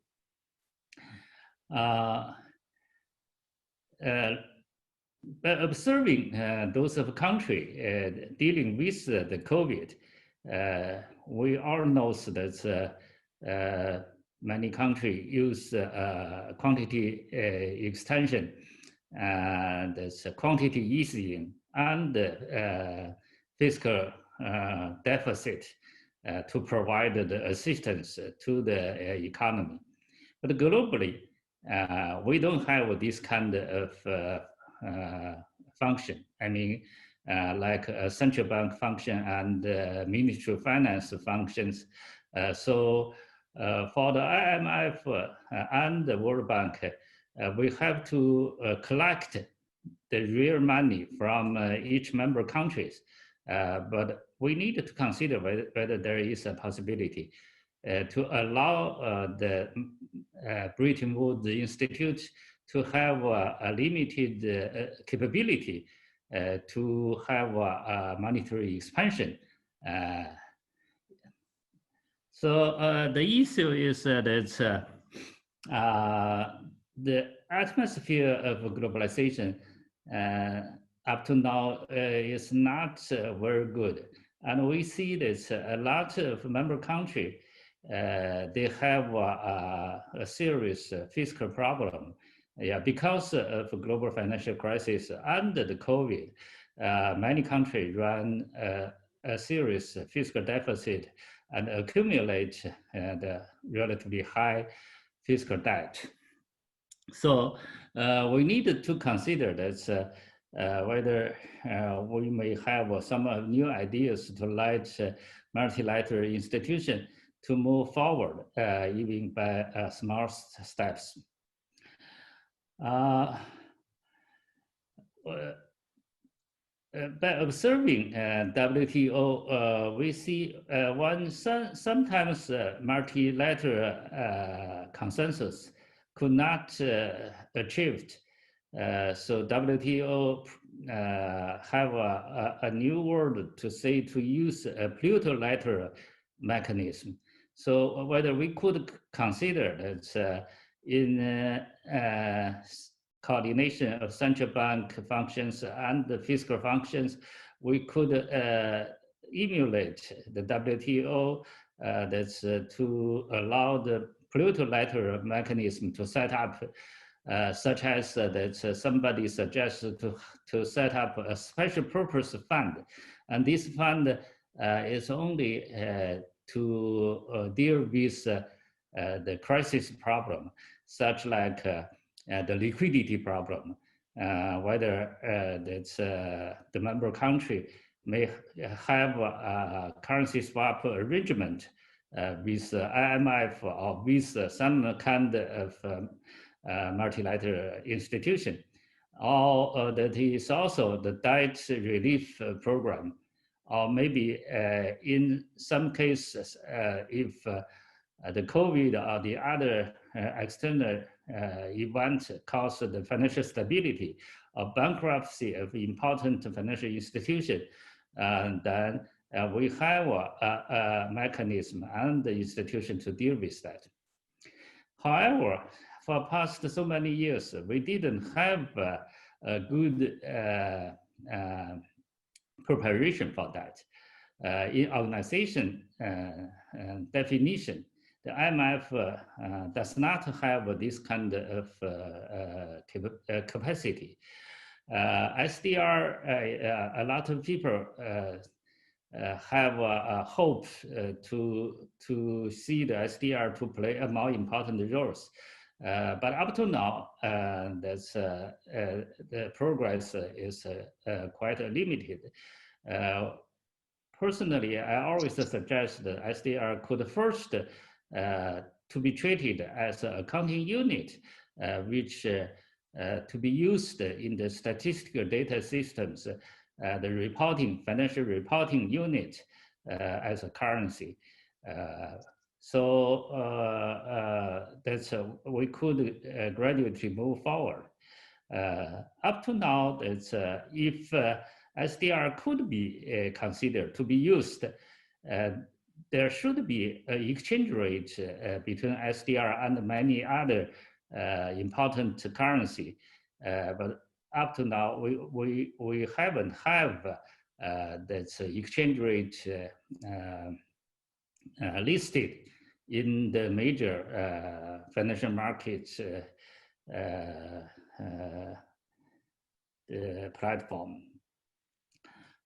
But observing those of country dealing with the COVID, we all know that many countries use quantity extension, and there's quantity easing and fiscal deficit to provide the assistance to the economy. But globally, we don't have this kind of function. I mean, like a central bank function and Ministry of Finance functions. So for the IMF and the World Bank, we have to collect the real money from each member countries. But we need to consider whether there is a possibility to allow the Bretton Woods Institute to have a limited capability to have a monetary expansion. So the issue is that the atmosphere of globalization up to now is not very good. And we see that a lot of member countries, they have a serious fiscal problem. Yeah, because of global financial crisis and the COVID, many countries run a serious fiscal deficit and accumulate the relatively high fiscal debt. So we need to consider that whether we may have some new ideas to lead multilateral institutions to move forward, even by small steps. By observing WTO, we see sometimes multilateral consensus could not achieved. So WTO have a new word to say to use a plurilateral mechanism. So whether we could consider that in coordination of central bank functions and the fiscal functions, we could emulate the WTO that's to allow the plurilateral mechanism to set up, such as that somebody suggests to set up a special purpose fund. And this fund is only to deal with the crisis problem, such like the liquidity problem, whether that's the member country may have a currency swap arrangement with IMF or with some kind of multilateral institution, or that is also the debt relief program, or maybe in some cases, if the COVID or the other external event caused the financial stability or bankruptcy of important financial institution, then we have a mechanism and the institution to deal with that. However, for past so many years, we didn't have a good preparation for that. In organization definition, the IMF does not have this kind of capacity. SDR, a lot of people have a hope to see the SDR to play a more important roles. But up to now, the progress is quite limited. Personally, I always suggest that SDR could first to be treated as an accounting unit, which to be used in the statistical data systems, the reporting, financial reporting unit as a currency. So that's we could gradually move forward. Up to now, that's if SDR could be considered to be used, there should be an exchange rate between SDR and many other important currency. But up to now, we haven't have that exchange rate listed in the major financial markets platform.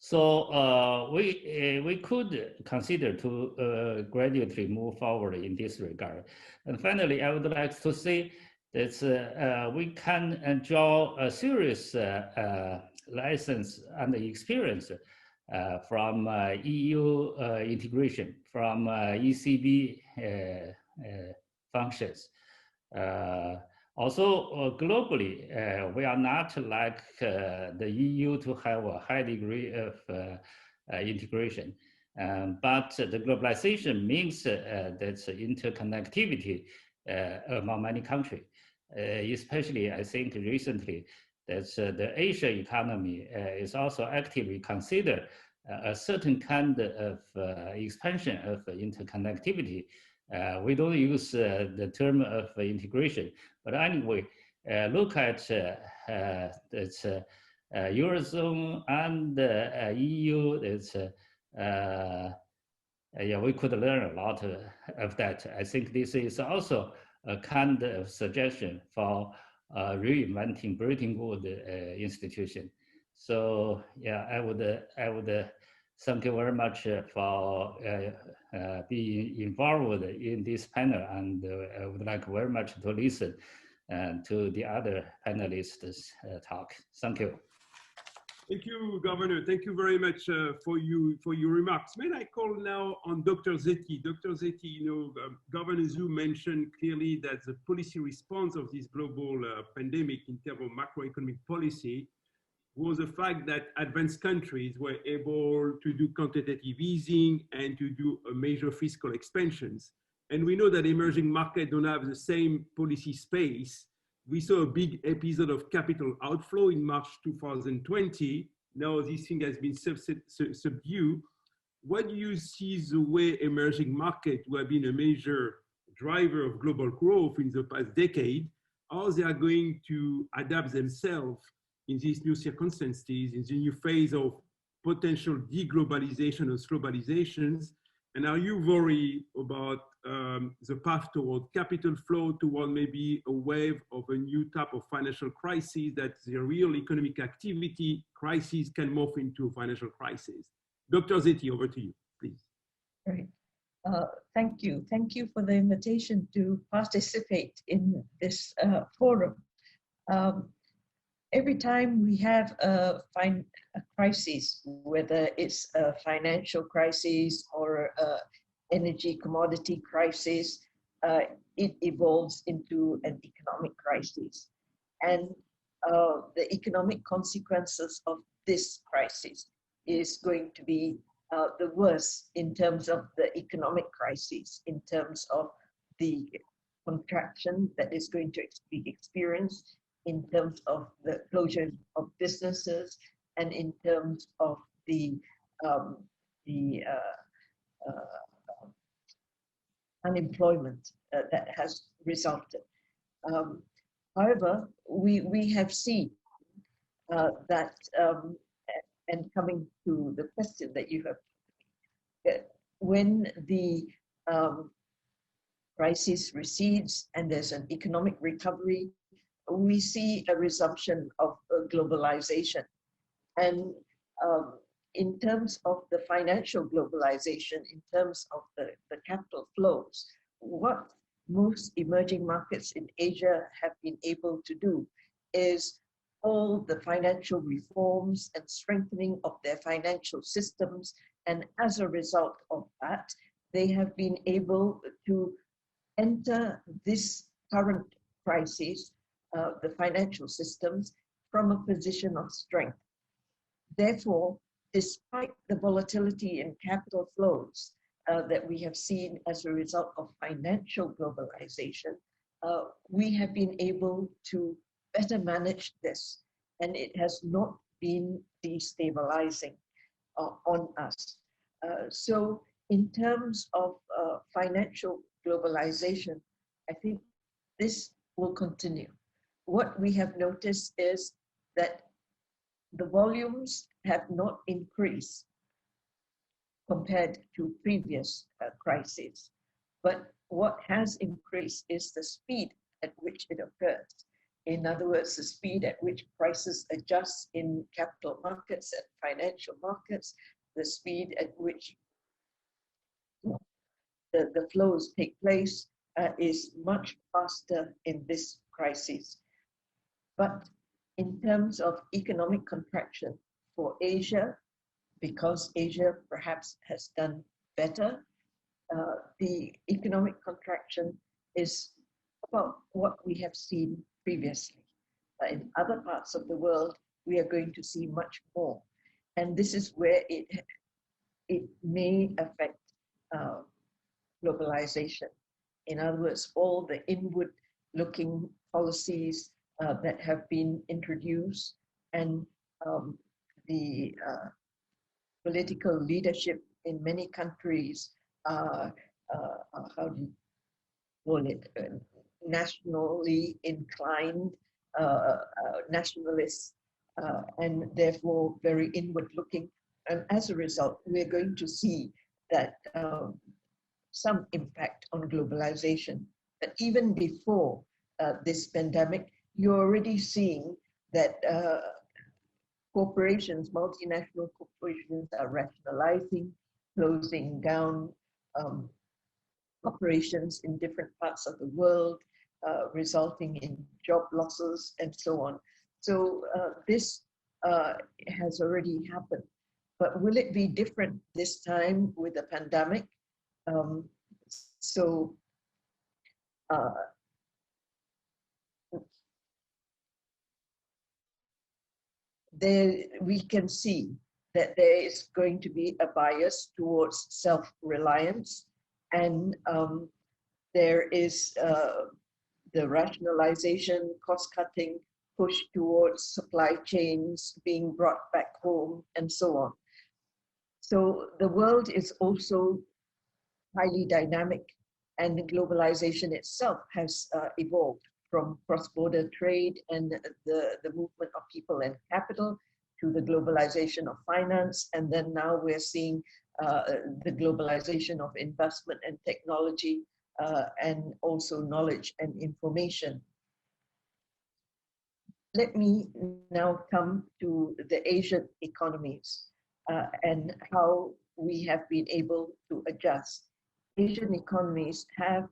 So we could consider to gradually move forward in this regard. And finally, I would like to say that we can draw a serious license and experience from EU integration, from ECB functions. Also, globally, we are not like the EU to have a high degree of integration. But the globalization means that's interconnectivity among many countries. Especially, I think recently, that the Asia economy is also actively considered a certain kind of expansion of interconnectivity. We don't use the term of integration, but anyway, look at that's Eurozone and EU. It's yeah, we could learn a lot of that. I think this is also a kind of suggestion for Bretton Woods institution. So yeah, I would thank you very much for being involved in this panel, and I would like very much to listen to the other panelists' talk. Thank you. Thank you, Governor. Thank you very much for your remarks. May I call now on Dr. Zeti? Dr. Zeti, Governor ZHOU mentioned clearly that the policy response of this global pandemic in terms of macroeconomic policy was the fact that advanced countries were able to do quantitative easing and to do a major fiscal expansions. And we know that emerging markets don't have the same policy space. We saw a big episode of capital outflow in March 2020. Now this thing has been subdued. What do you see the way emerging markets, who have been a major driver of global growth in the past decade, how they are going to adapt themselves in these new circumstances, in the new phase of potential deglobalization or globalizations? And are you worried about the path toward capital flow, toward maybe a wave of a new type of financial crisis, that the real economic activity crisis can morph into a financial crisis? Dr. Zeti, over to you, please. Great. Thank you. Thank you for the invitation to participate in this forum. Every time we have a crisis, whether it's a financial crisis or an energy commodity crisis, it evolves into an economic crisis. And the economic consequences of this crisis is going to be the worst in terms of the economic crisis, in terms of the contraction that is going to be experienced, in terms of the closure of businesses, and in terms of the unemployment that has resulted. However, we have seen that, and coming to the question that you have, when the crisis recedes and there's an economic recovery, we see a resumption of globalization. And in terms of the financial globalization, in terms of the capital flows, what most emerging markets in Asia have been able to do is all the financial reforms and strengthening of their financial systems. And as a result of that, they have been able to enter this current crisis, the financial systems, from a position of strength. Therefore, despite the volatility in capital flows that we have seen as a result of financial globalization, we have been able to better manage this, and it has not been destabilizing on us. So in terms of financial globalization, I think this will continue. What we have noticed is that the volumes have not increased compared to previous crises, but what has increased is the speed at which it occurs. In other words, the speed at which prices adjust in capital markets and financial markets, the speed at which the flows take place is much faster in this crisis. But in terms of economic contraction for Asia, because Asia perhaps has done better, the economic contraction is about what we have seen previously. In other parts of the world, we are going to see much more. And this is where it may affect globalization. In other words, all the inward-looking policies that have been introduced, and the political leadership in many countries, how do you call it, nationally inclined, nationalists, and therefore very inward-looking. And as a result, we're going to see that some impact on globalization. But even before this pandemic, you're already seeing that corporations, multinational corporations are rationalizing, closing down operations in different parts of the world, resulting in job losses and so on. So this has already happened. But will it be different this time with the pandemic? There we can see that there is going to be a bias towards self-reliance, and there is the rationalization, cost-cutting, push towards supply chains being brought back home, and so on. So the world is also highly dynamic, and globalization itself has evolved from cross-border trade and the movement of people and capital to the globalization of finance. And then now we're seeing the globalization of investment and technology and also knowledge and information. Let me now come to the Asian economies and how we have been able to adjust. Asian economies have,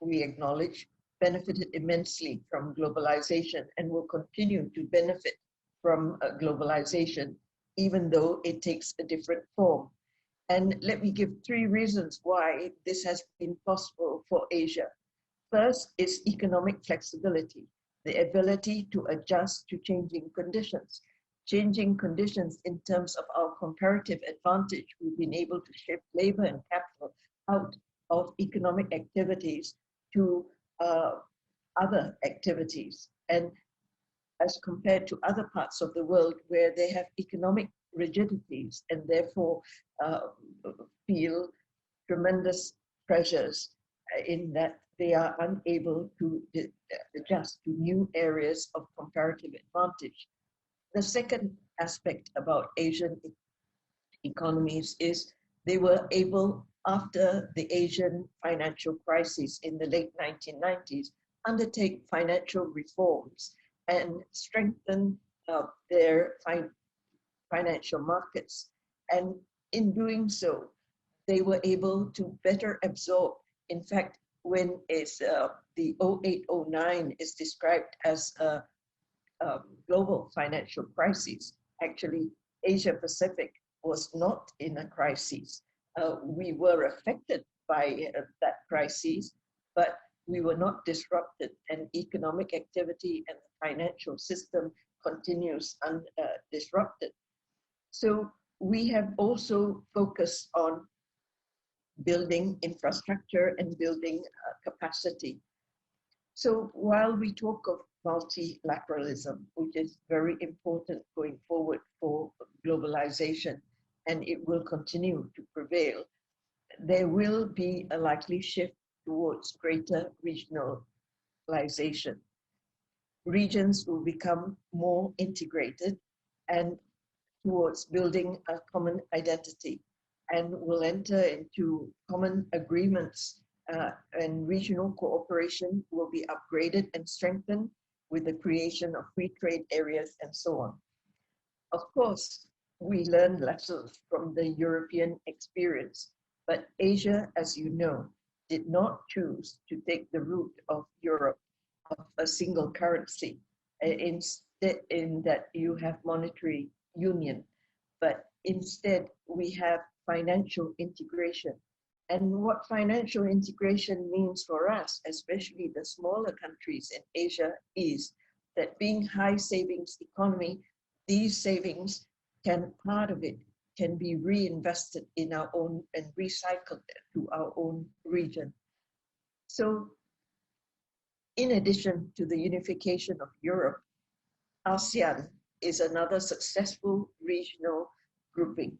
we acknowledge, benefited immensely from globalization and will continue to benefit from globalization, even though it takes a different form. And let me give 3 reasons why this has been possible for Asia. First is economic flexibility, the ability to adjust to changing conditions. Changing conditions in terms of our comparative advantage, we've been able to shift labor and capital out of economic activities to other activities. And as compared to other parts of the world where they have economic rigidities and therefore feel tremendous pressures in that they are unable to adjust to new areas of comparative advantage. The second aspect about Asian economies is they were able, after the Asian financial crisis in the late 1990s, undertake financial reforms and strengthen their financial markets. And in doing so, they were able to better absorb. In fact, when the 08-09 is described as a global financial crisis, actually Asia Pacific was not in a crisis. We were affected by that crisis, but we were not disrupted, and economic activity and the financial system continues undisrupted. So we have also focused on building infrastructure and building capacity. So while we talk of multilateralism, which is very important going forward for globalization, and it will continue to prevail, there will be a likely shift towards greater regionalization. Regions will become more integrated and towards building a common identity, and will enter into common agreements, and regional cooperation will be upgraded and strengthened with the creation of free trade areas and so on. Of course, we learned lessons from the European experience, but Asia, as you know, did not choose to take the route of Europe of a single currency, instead in that you have monetary union, but instead we have financial integration. And what financial integration means for us, especially the smaller countries in Asia, is that being high savings economy, these savings part of it can be reinvested in our own and recycled to our own region. So in addition to the unification of Europe, ASEAN is another successful regional grouping.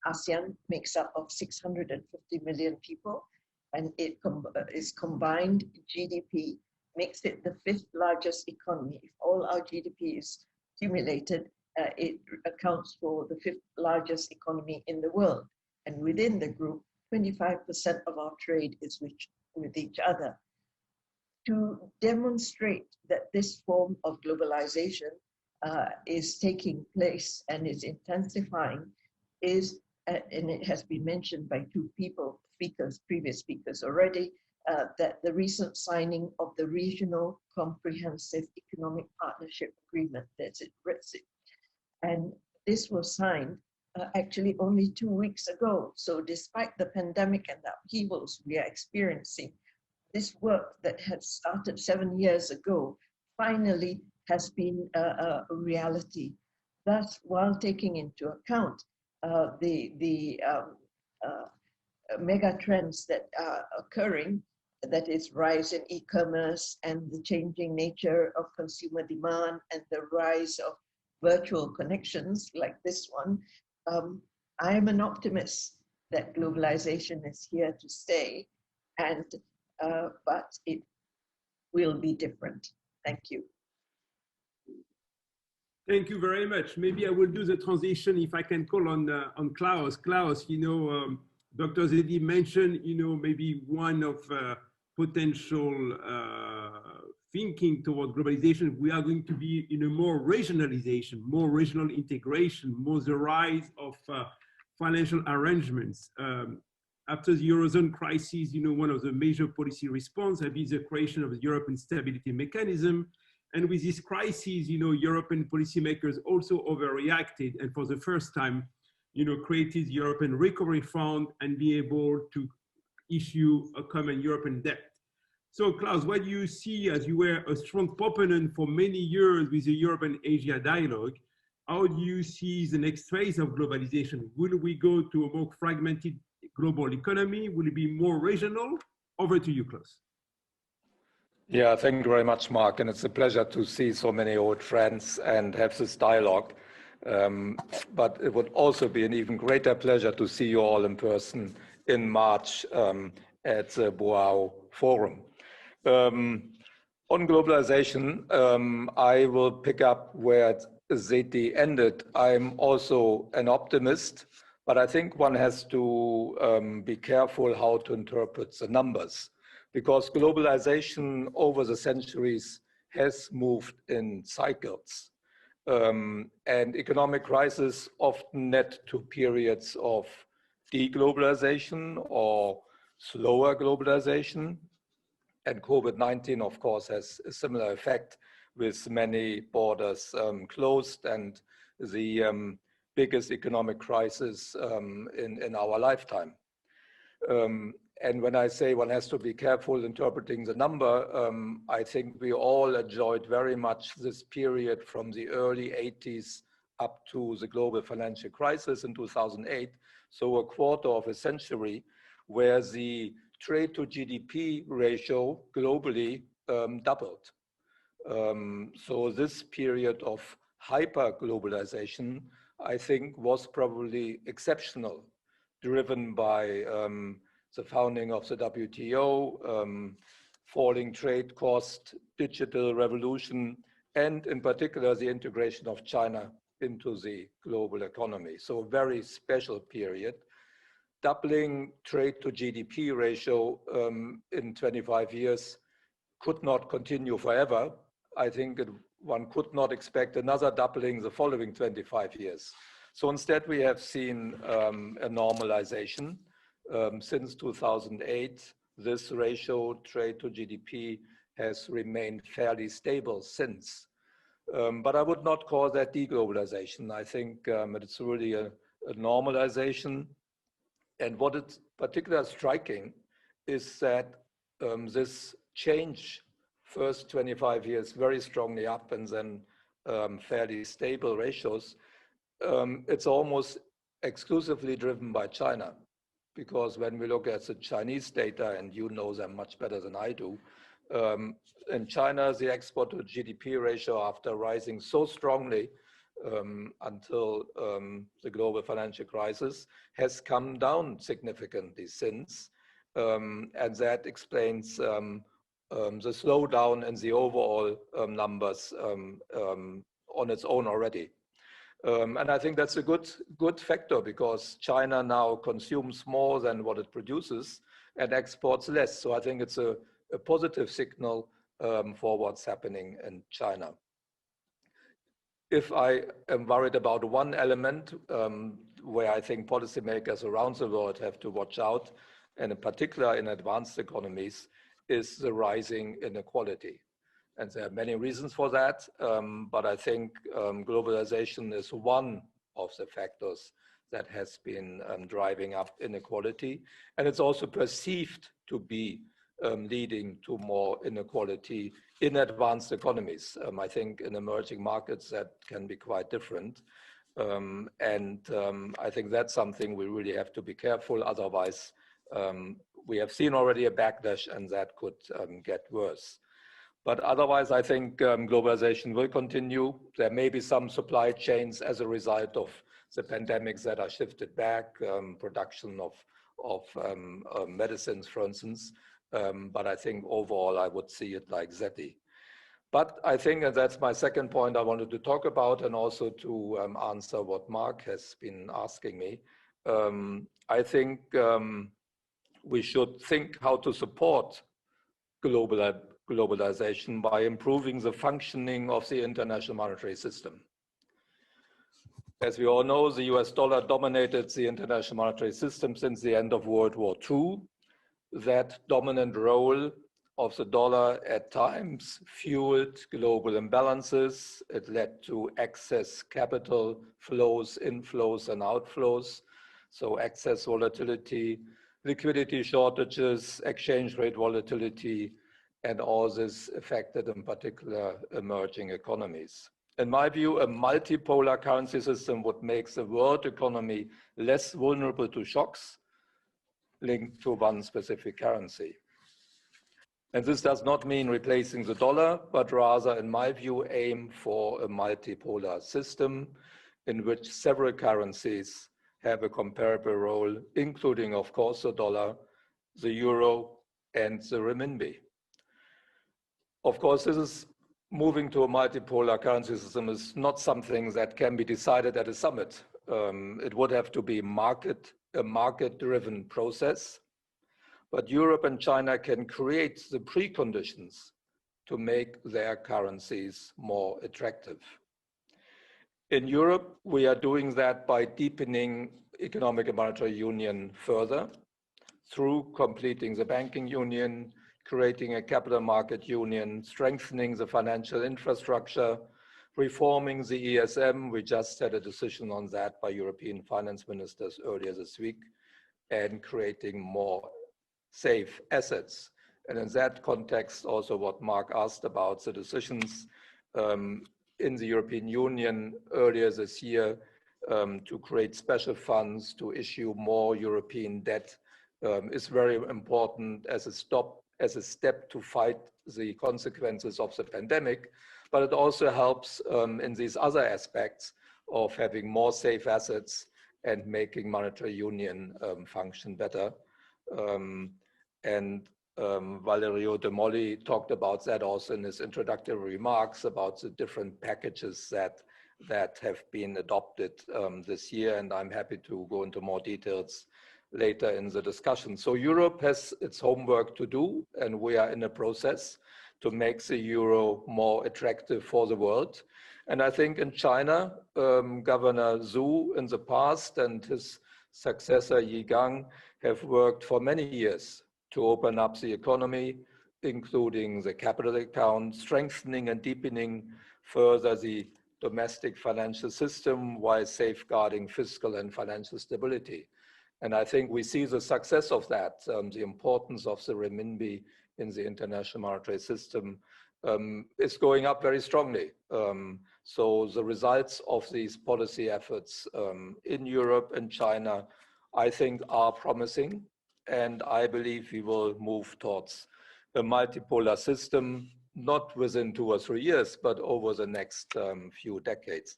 ASEAN makes up of 650 million people, and its combined GDP makes it the 5th largest economy. If all our GDP is accumulated, it accounts for the 5th largest economy in the world. And within the group, 25% of our trade is with each other. to demonstrate that this form of globalization is taking place and is intensifying is, and it has been mentioned by two previous speakers already, that the recent signing of the Regional Comprehensive Economic Partnership Agreement, that's it, REGLING. And this was signed actually only 2 weeks ago. So despite the pandemic and the upheavals we are experiencing, this work that had started 7 years ago finally has been a reality. Thus, while taking into account the mega trends that are occurring, that is rise in e-commerce and the changing nature of consumer demand and the rise of virtual connections like this one, I am an optimist that globalization is here to stay, and but it will be different. Thank you. Thank you very much. Maybe I will do the transition if I can call on Klaus. Klaus, you know, Dr. Zeti mentioned, you know, maybe one of potential thinking toward globalization, we are going to be in a more regionalization, more regional integration, more the rise of financial arrangements. After the Eurozone crisis, you know, one of the major policy response has been the creation of the European Stability Mechanism. And with this crisis, you know, European policymakers also overreacted and for the first time, you know, created the European Recovery Fund and be able to issue a common European debt. So Klaus, what do you see, as you were a strong proponent for many years with the European-Asia dialogue, how do you see the next phase of globalization? Will we go to a more fragmented global economy? Will it be more regional? Over to you, Klaus. Yeah, thank you very much, Marc. And it's a pleasure to see so many old friends and have this dialogue. But it would also be an even greater pleasure to see you all in person in March at the Boao Forum. On globalization, I will pick up where Zeti ended. I'm also an optimist, but I think one has to be careful how to interpret the numbers, because globalization over the centuries has moved in cycles. And economic crises often led to periods of deglobalization or slower globalization. And COVID-19, of course, has a similar effect, with many borders closed and the biggest economic crisis in our lifetime. And when I say one has to be careful interpreting the number, I think we all enjoyed very much this period from the early 80s up to the global financial crisis in 2008. So a quarter of a century where the trade to GDP ratio globally doubled. So this period of hyper-globalization, I think, was probably exceptional, driven by the founding of the WTO, falling trade cost, digital revolution, and in particular, the integration of China into the global economy. So a very special period. Doubling trade to GDP ratio in 25 years could not continue forever. I think one could not expect another doubling the following 25 years. So instead, we have seen a normalization. Since 2008, this ratio, trade to GDP, has remained fairly stable since. But I would not call that deglobalization. I think it's really a normalization. And what is particularly striking is that this change, first 25 years very strongly up and then fairly stable ratios, it's almost exclusively driven by China. Because when we look at the Chinese data, and you know them much better than I do, in China, the export to GDP ratio, after rising so strongly until the global financial crisis, has come down significantly since. And that explains the slowdown in the overall numbers on its own already. And I think that's a good factor, because China now consumes more than what it produces and exports less. So I think it's a a positive signal for what's happening in China. If I am worried about one element where I think policymakers around the world have to watch out, and in particular in advanced economies, is the rising inequality. And there are many reasons for that, but I think globalization is one of the factors that has been driving up inequality. And it's also perceived to be leading to more inequality in advanced economies. I think in emerging markets that can be quite different. I think that's something we really have to be careful. Otherwise, we have seen already a backlash and that could get worse. But otherwise, I think globalization will continue. There may be some supply chains as a result of the pandemics that are shifted back, production of medicines, for instance. But I think overall, I would see it like Zeti. But I think, and that's my second point I wanted to talk about, and also to answer what Marc has been asking me. I think we should think how to support globalization by improving the functioning of the international monetary system. As we all know, the US dollar dominated the international monetary system since the end of World War II. That dominant role of the dollar at times fueled global imbalances. It led to excess capital flows, inflows and outflows. So excess volatility, liquidity shortages, exchange rate volatility, and all this affected in particular emerging economies. In my view, a multipolar currency system would make the world economy less vulnerable to shocks linked to one specific currency. And this does not mean replacing the dollar, but rather, in my view, aim for a multipolar system in which several currencies have a comparable role, including, of course, the dollar, the euro, and the renminbi. Of course, this is moving to a multipolar currency system is not something that can be decided at a summit. It would have to be a market-driven process. But Europe and China can create the preconditions to make their currencies more attractive. In Europe, we are doing that by deepening economic and monetary union further through completing the banking union, creating a capital market union, strengthening the financial infrastructure, reforming the ESM. We just had a decision on that by European finance ministers earlier this week, and creating more safe assets. And in that context, also what Marc asked about, the decisions in the European Union earlier this year to create special funds to issue more European debt is very important as a step to fight the consequences of the pandemic. But it also helps in these other aspects of having more safe assets and making monetary union function better. Valerio de MOLLI talked about that also in his introductory remarks about the different packages that have been adopted this year, and I'm happy to go into more details later in the discussion. So Europe has its homework to do, and we are in a process to make the euro more attractive for the world. And I think in China, Governor ZHOU in the past and his successor Yi Gang have worked for many years to open up the economy, including the capital account, strengthening and deepening further the domestic financial system while safeguarding fiscal and financial stability. And I think we see the success of that, the importance of the renminbi in the international monetary system is going up very strongly. So the results of these policy efforts in Europe and China, I think, are promising. And I believe we will move towards a multipolar system, not within 2 or 3 years, but over the next few decades.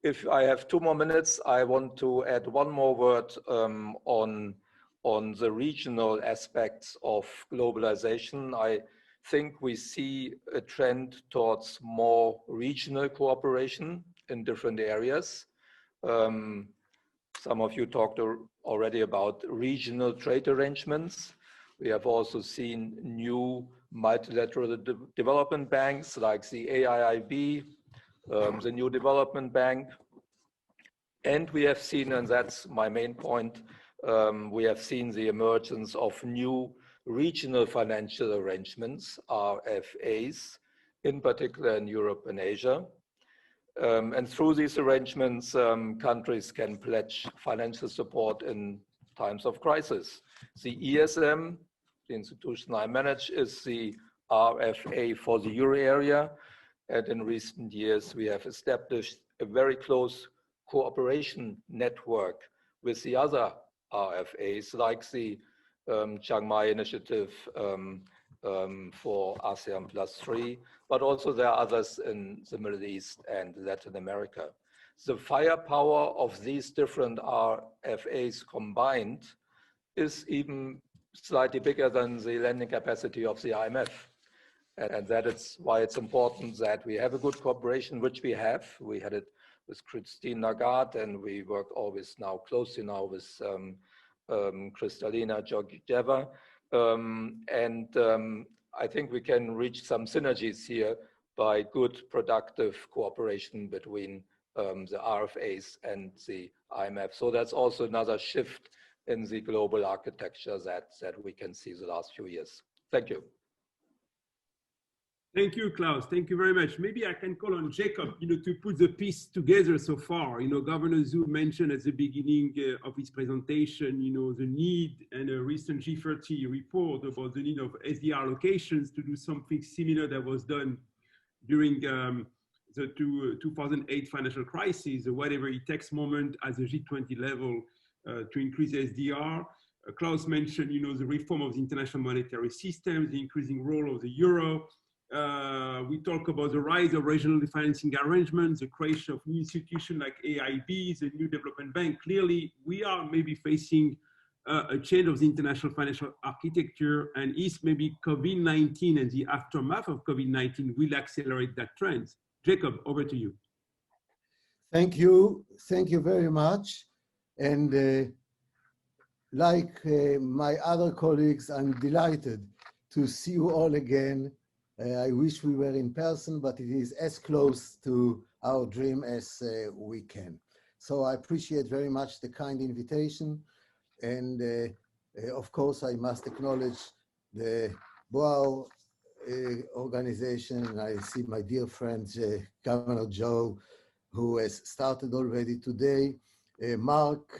If I have 2 more minutes, I want to add one more word on the regional aspects of globalization. I think we see a trend towards more regional cooperation in different areas. Some of you talked already about regional trade arrangements. We have also seen new multilateral development banks like the AIIB, the New Development Bank. And we have seen, and that's my main point, we have seen the emergence of new regional financial arrangements, RFAs, in particular in Europe and Asia. And through these arrangements, countries can pledge financial support in times of crisis. The ESM, the institution I manage, is the RFA for the euro area. And in recent years, we have established a very close cooperation network with the other RFAs, like the Chiang Mai Initiative for ASEAN +3, but also there are others in the Middle East and Latin America. The firepower of these different RFAs combined is even slightly bigger than the lending capacity of the IMF. And that is why it's important that we have a good cooperation, which we have. We had it with Christine Lagarde, and we work always now closely now with Kristalina Georgieva. I think we can reach some synergies here by good, productive cooperation between the RFAs and the IMF. So that's also another shift in the global architecture that we can see the last few years. Thank you. Thank you, Klaus. Thank you very much. Maybe I can call on Jacob, to put the piece together so far. Governor ZHOU mentioned at the beginning of his presentation, the need, and a recent G30 report about the need of SDR allocations to do something similar that was done during the 2008 financial crisis, or whatever it takes moment at the G20 level to increase SDR. Klaus mentioned, the reform of the international monetary system, the increasing role of the euro. We talk about the rise of regional financing arrangements, the creation of new institutions like AIB, the new development bank. Clearly, we are maybe facing a change of the international financial architecture, and is maybe COVID-19 and the aftermath of COVID-19 will accelerate that trend. Jacob, over to you. Thank you very much. And like my other colleagues, I'm delighted to see you all again. I wish we were in person, but it is as close to our dream as we can. So I appreciate very much the kind invitation. And of course, I must acknowledge the Boao organization. I see my dear friend, Governor ZHOU, who has started already today. Marc,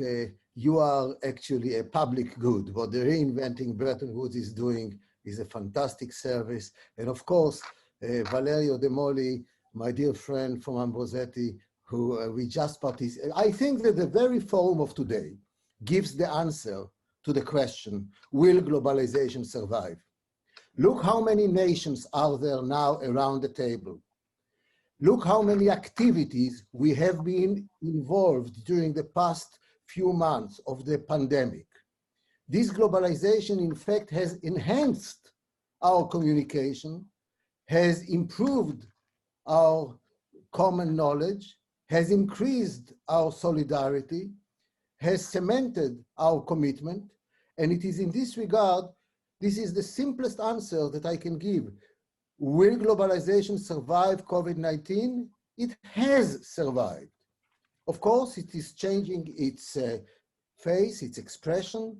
you are actually a public good. What the Reinventing Bretton Woods is doing is a fantastic service. And of course, Valerio de MOLLI, my dear friend from Ambrosetti, who we just participated. I think that the very forum of today gives the answer to the question, will globalization survive? Look how many nations are there now around the table. Look how many activities we have been involved during the past few months of the pandemic. This globalization, in fact, has enhanced our communication, has improved our common knowledge, has increased our solidarity, has cemented our commitment. And it is in this regard, this is the simplest answer that I can give. Will globalization survive COVID-19? It has survived. Of course, it is changing its face, its expression,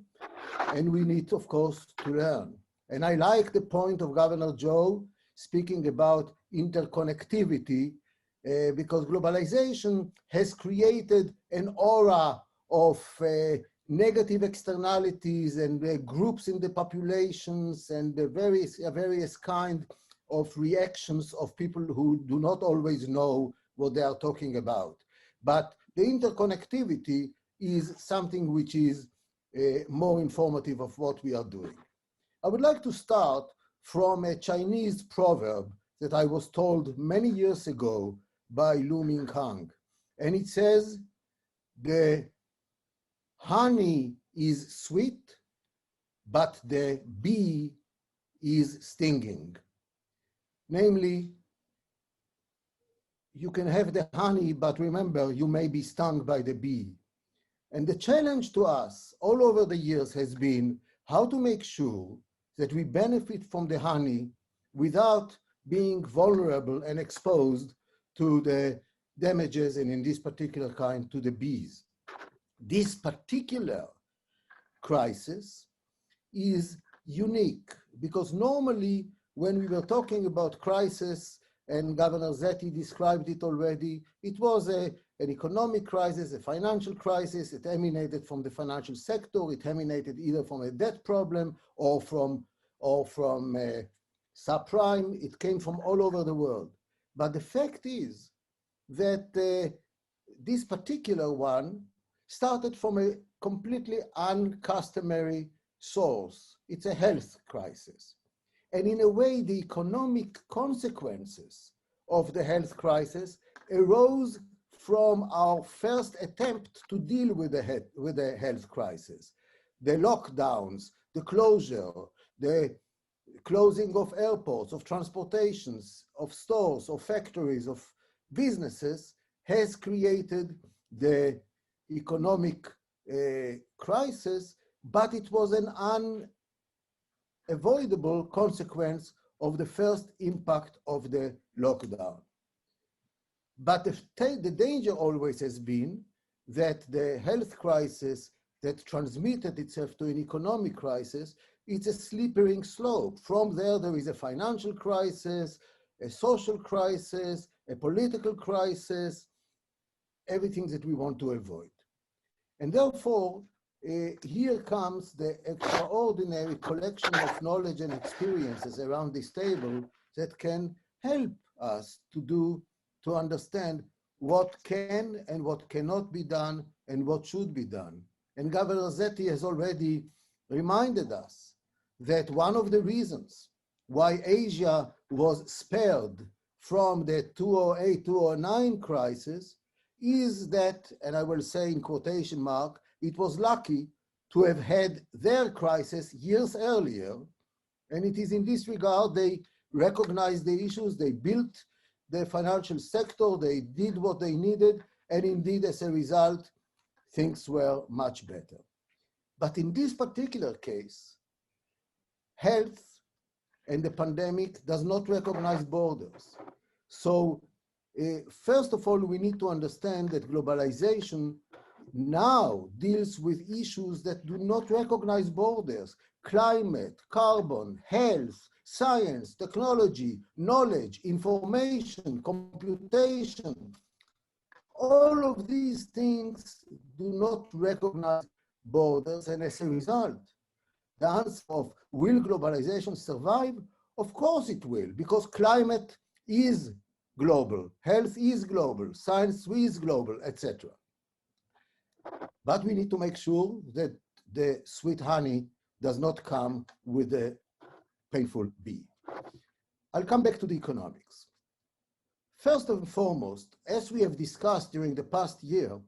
and we need, of course, to learn. And I like the point of Governor ZHOU speaking about interconnectivity, because globalization has created an aura of negative externalities and groups in the populations and the various kind of reactions of people who do not always know what they are talking about. But the interconnectivity is something which is more informative of what we are doing. I would like to start from a Chinese proverb that I was told many years ago by Lu Minghang. And it says, the honey is sweet, but the bee is stinging. Namely, you can have the honey, but remember, you may be stung by the bee. And the challenge to us all over the years has been how to make sure that we benefit from the honey without being vulnerable and exposed to the damages, and in this particular kind, to the bees. This particular crisis is unique because normally when we were talking about crisis, and Governor Zeti described it already, it was an economic crisis, a financial crisis. It emanated from the financial sector. It emanated either from a debt problem or from subprime. It came from all over the world. But the fact is that this particular one started from a completely uncustomary source. It's a health crisis. And in a way, the economic consequences of the health crisis arose from our first attempt to deal with the health crisis. The lockdowns, the closure, the closing of airports, of transportations, of stores, of factories, of businesses has created the economic crisis, but it was an unavoidable consequence of the first impact of the lockdown. But the danger always has been that the health crisis that transmitted itself to an economic crisis, it's a slippery slope. From there is a financial crisis, a social crisis, a political crisis, everything that we want to avoid. And therefore, here comes the extraordinary collection of knowledge and experiences around this table that can help us to understand what can and what cannot be done and what should be done. And Governor Zeti has already reminded us that one of the reasons why Asia was spared from the 2008-2009 crisis is that, and I will say in quotation mark, it was lucky to have had their crisis years earlier. And it is in this regard, they recognized the issues, they built the financial sector, they did what they needed, and indeed, as a result, things were much better. But in this particular case, health and the pandemic does not recognize borders. So first of all, we need to understand that globalization now deals with issues that do not recognize borders: climate, carbon, health, science, technology, knowledge, information, computation. All of these things do not recognize borders, and as a result, the answer of will globalization survive? Of course it will, because climate is global, health is global, science is global, etc. But we need to make sure that the sweet honey does not come with a painful bee. I'll come back to the economics. First and foremost, as we have discussed during the past year,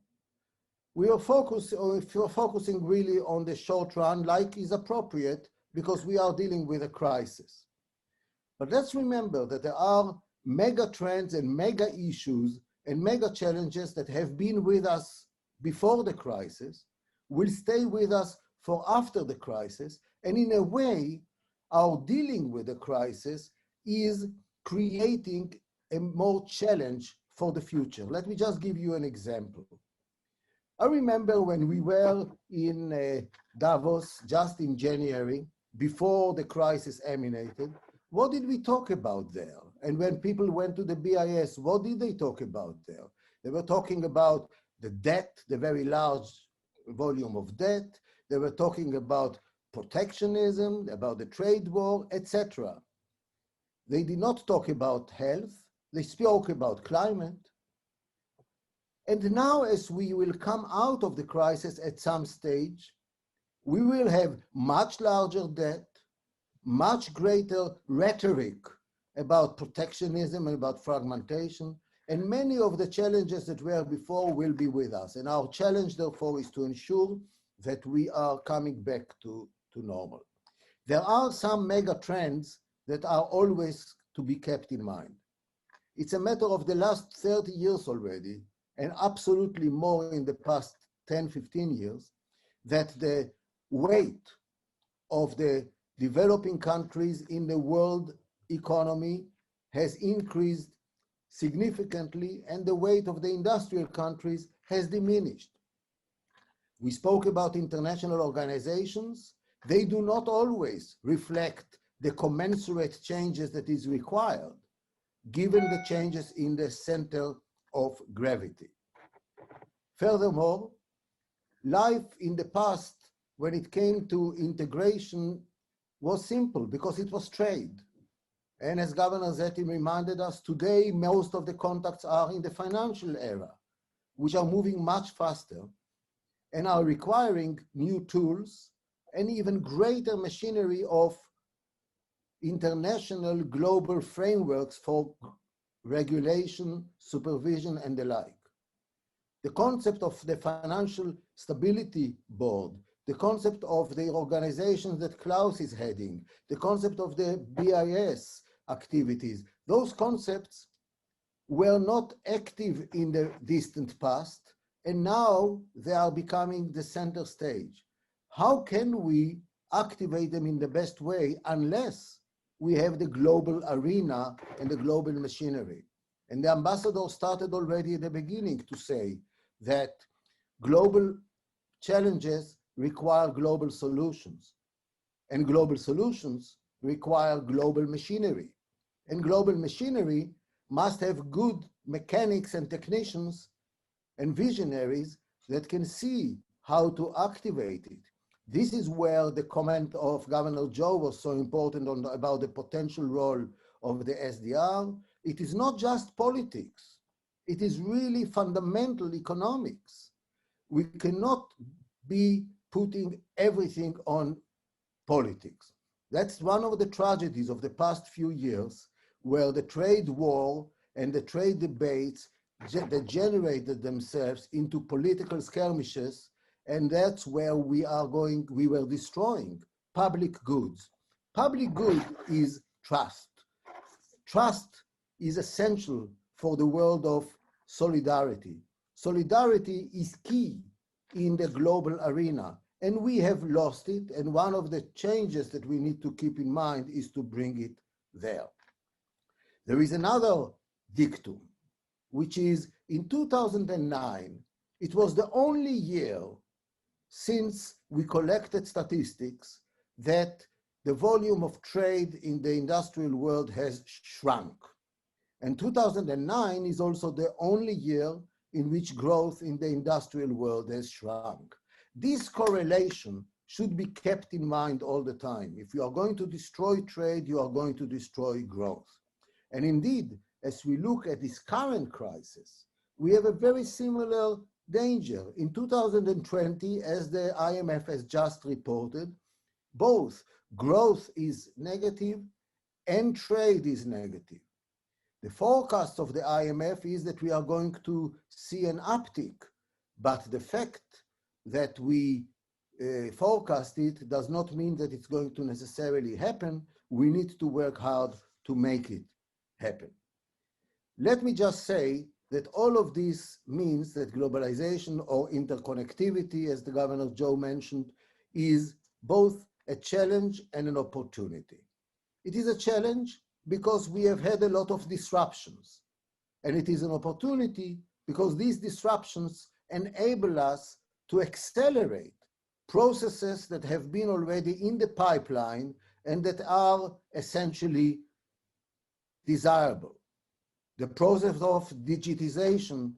we are focusing really on the short run, like is appropriate, because we are dealing with a crisis. But let's remember that there are mega trends and mega issues and mega challenges that have been with us before the crisis, will stay with us for after the crisis, and in a way, our dealing with the crisis is creating a more challenge for the future. Let me just give you an example. I remember when we were in Davos just in January, before the crisis emanated, what did we talk about there? And when people went to the BIS, what did they talk about there? They were talking about the debt, the very large volume of debt. They were talking about protectionism, about the trade war, etc. They did not talk about health. They spoke about climate. And now, as we will come out of the crisis at some stage, we will have much larger debt, much greater rhetoric about protectionism and about fragmentation, and many of the challenges that were before will be with us. And our challenge, therefore, is to ensure that we are coming back to normal. There are some mega trends that are always to be kept in mind. It's a matter of the last 30 years already, and absolutely more in the past 10, 15 years, that the weight of the developing countries in the world economy has increased significantly, and the weight of the industrial countries has diminished. We spoke about international organizations. They do not always reflect the commensurate changes that is required, given the changes in the center of gravity. Furthermore, life in the past, when it came to integration, was simple because it was trade. And as Governor Zeti reminded us, today most of the contacts are in the financial era, which are moving much faster and are requiring new tools and even greater machinery of international global frameworks for regulation, supervision, and the like. The concept of the Financial Stability Board, the concept of the organizations that Klaus is heading, the concept of the BIS activities, those concepts were not active in the distant past, and now they are becoming the center stage. How can we activate them in the best way unless we have the global arena and the global machinery? And the ambassador started already at the beginning to say that global challenges require global solutions, and global solutions require global machinery. And global machinery must have good mechanics and technicians and visionaries that can see how to activate it. This is where the comment of Governor ZHOU was so important about the potential role of the SDR. It is not just politics. It is really fundamental economics. We cannot be putting everything on politics. That's one of the tragedies of the past few years, where the trade war and the trade debates that generated themselves into political skirmishes, and that's where we were destroying public goods. Public good is trust. Trust is essential for the world of solidarity. Solidarity is key in the global arena, and we have lost it, and one of the changes that we need to keep in mind is to bring it there. There is another dictum, which is in 2009, it was the only year since we collected statistics that the volume of trade in the industrial world has shrunk. And 2009 is also the only year in which growth in the industrial world has shrunk. This correlation should be kept in mind all the time. If you are going to destroy trade, you are going to destroy growth. And indeed, as we look at this current crisis, we have a very similar danger. In 2020, as the IMF has just reported, both growth is negative and trade is negative. The forecast of the IMF is that we are going to see an uptick, but the fact that we forecast it does not mean that it's going to necessarily happen. We need to work hard to make it happen. Let me just say that all of this means that globalization or interconnectivity, as the Governor ZHOU mentioned, is both a challenge and an opportunity. It is a challenge because we have had a lot of disruptions, and it is an opportunity because these disruptions enable us to accelerate processes that have been already in the pipeline and that are essentially desirable. The process of digitization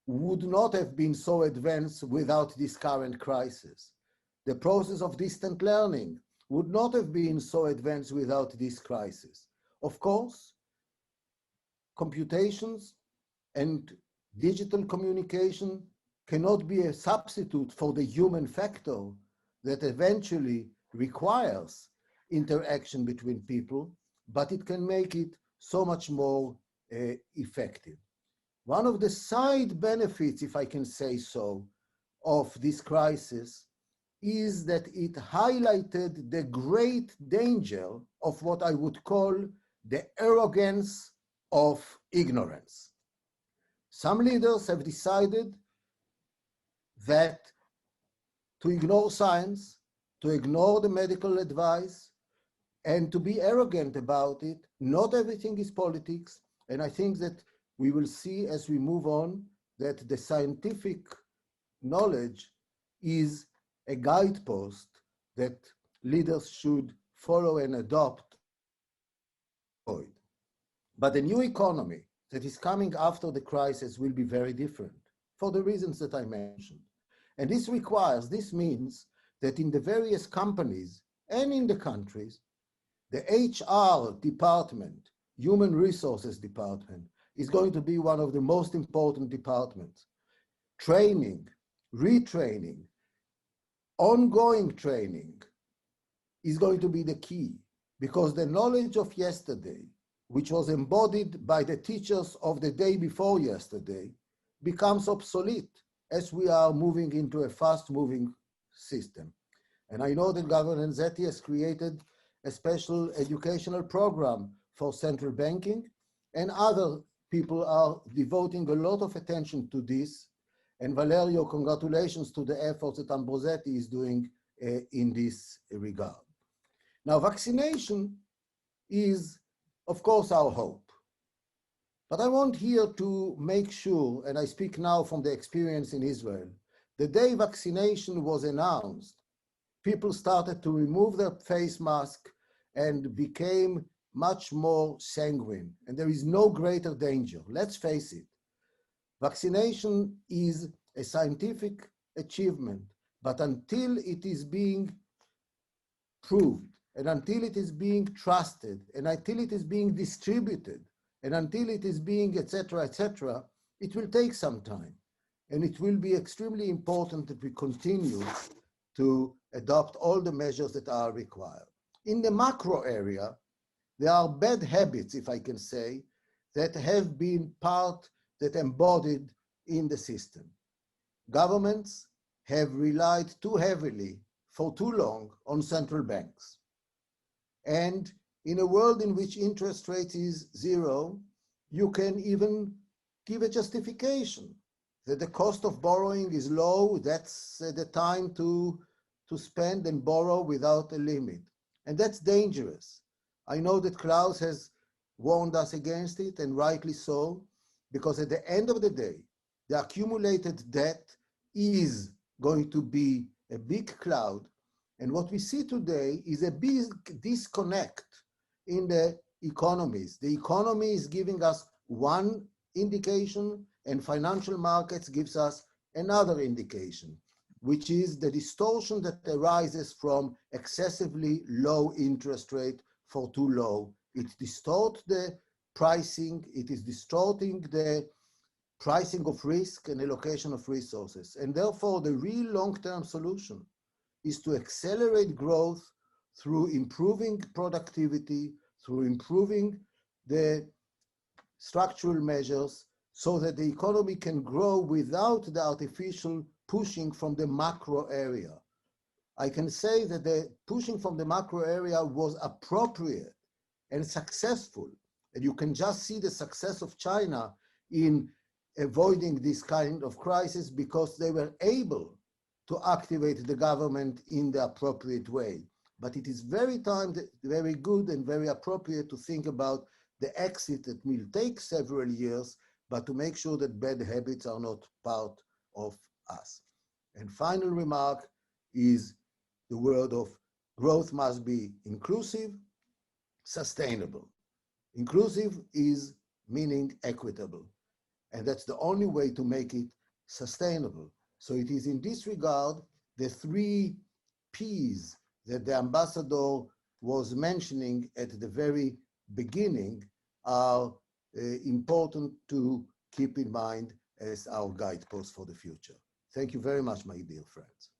would not have been so advanced without this current crisis. The process of distant learning would not have been so advanced without this crisis. Of course, computations and digital communication cannot be a substitute for the human factor that eventually requires interaction between people, but it can make it so much more effective. One of the side benefits, if I can say so, of this crisis is that it highlighted the great danger of what I would call the arrogance of ignorance. Some leaders have decided that to ignore science, to ignore the medical advice, and to be arrogant about it. Not everything is politics. And I think that we will see as we move on that the scientific knowledge is a guidepost that leaders should follow and adopt. But the new economy that is coming after the crisis will be very different for the reasons that I mentioned. And this means that in the various companies and in the countries, the HR department, human resources department, is going to be one of the most important departments. Training, retraining, ongoing training is going to be the key, because the knowledge of yesterday, which was embodied by the teachers of the day before yesterday, becomes obsolete as we are moving into a fast-moving system. And I know that Governor Zeti has created a special educational program for central banking, and other people are devoting a lot of attention to this. And Valerio, congratulations to the efforts that Ambrosetti is doing in this regard. Now, vaccination is, of course, our hope. But I want here to make sure, and I speak now from the experience in Israel, the day vaccination was announced, people started to remove their face mask and became much more sanguine. And there is no greater danger. Let's face it. Vaccination is a scientific achievement, but until it is being proved, and until it is being trusted, and until it is being distributed, and until it is being, etc., it will take some time. And it will be extremely important that we continue to adopt all the measures that are required. In the macro area, there are bad habits, if I can say, that have been embodied in the system. Governments have relied too heavily for too long on central banks. And in a world in which interest rate is zero, you can even give a justification that the cost of borrowing is low. That's the time to spend and borrow without a limit. And that's dangerous. I know that Klaus has warned us against it, and rightly so, because at the end of the day, the accumulated debt is going to be a big cloud. And what we see today is a big disconnect in the economies. The economy is giving us one indication, and financial markets gives us another indication, which is the distortion that arises from excessively low interest rate for too low. It distorts the pricing, it is distorting the pricing of risk and allocation of resources. And therefore, the real long-term solution is to accelerate growth through improving productivity, through improving the structural measures, so that the economy can grow without the artificial pushing from the macro area. I can say that the pushing from the macro area was appropriate and successful. And you can just see the success of China in avoiding this kind of crisis, because they were able to activate the government in the appropriate way. But it is very good and very appropriate to think about the exit that will take several years, but to make sure that bad habits are not part of us. And final remark is the word of growth must be inclusive, sustainable. Inclusive is meaning equitable. And that's the only way to make it sustainable. So it is in this regard, the 3 Ps that the ambassador was mentioning at the very beginning are important to keep in mind as our guideposts for the future. Thank you very much, my dear friends.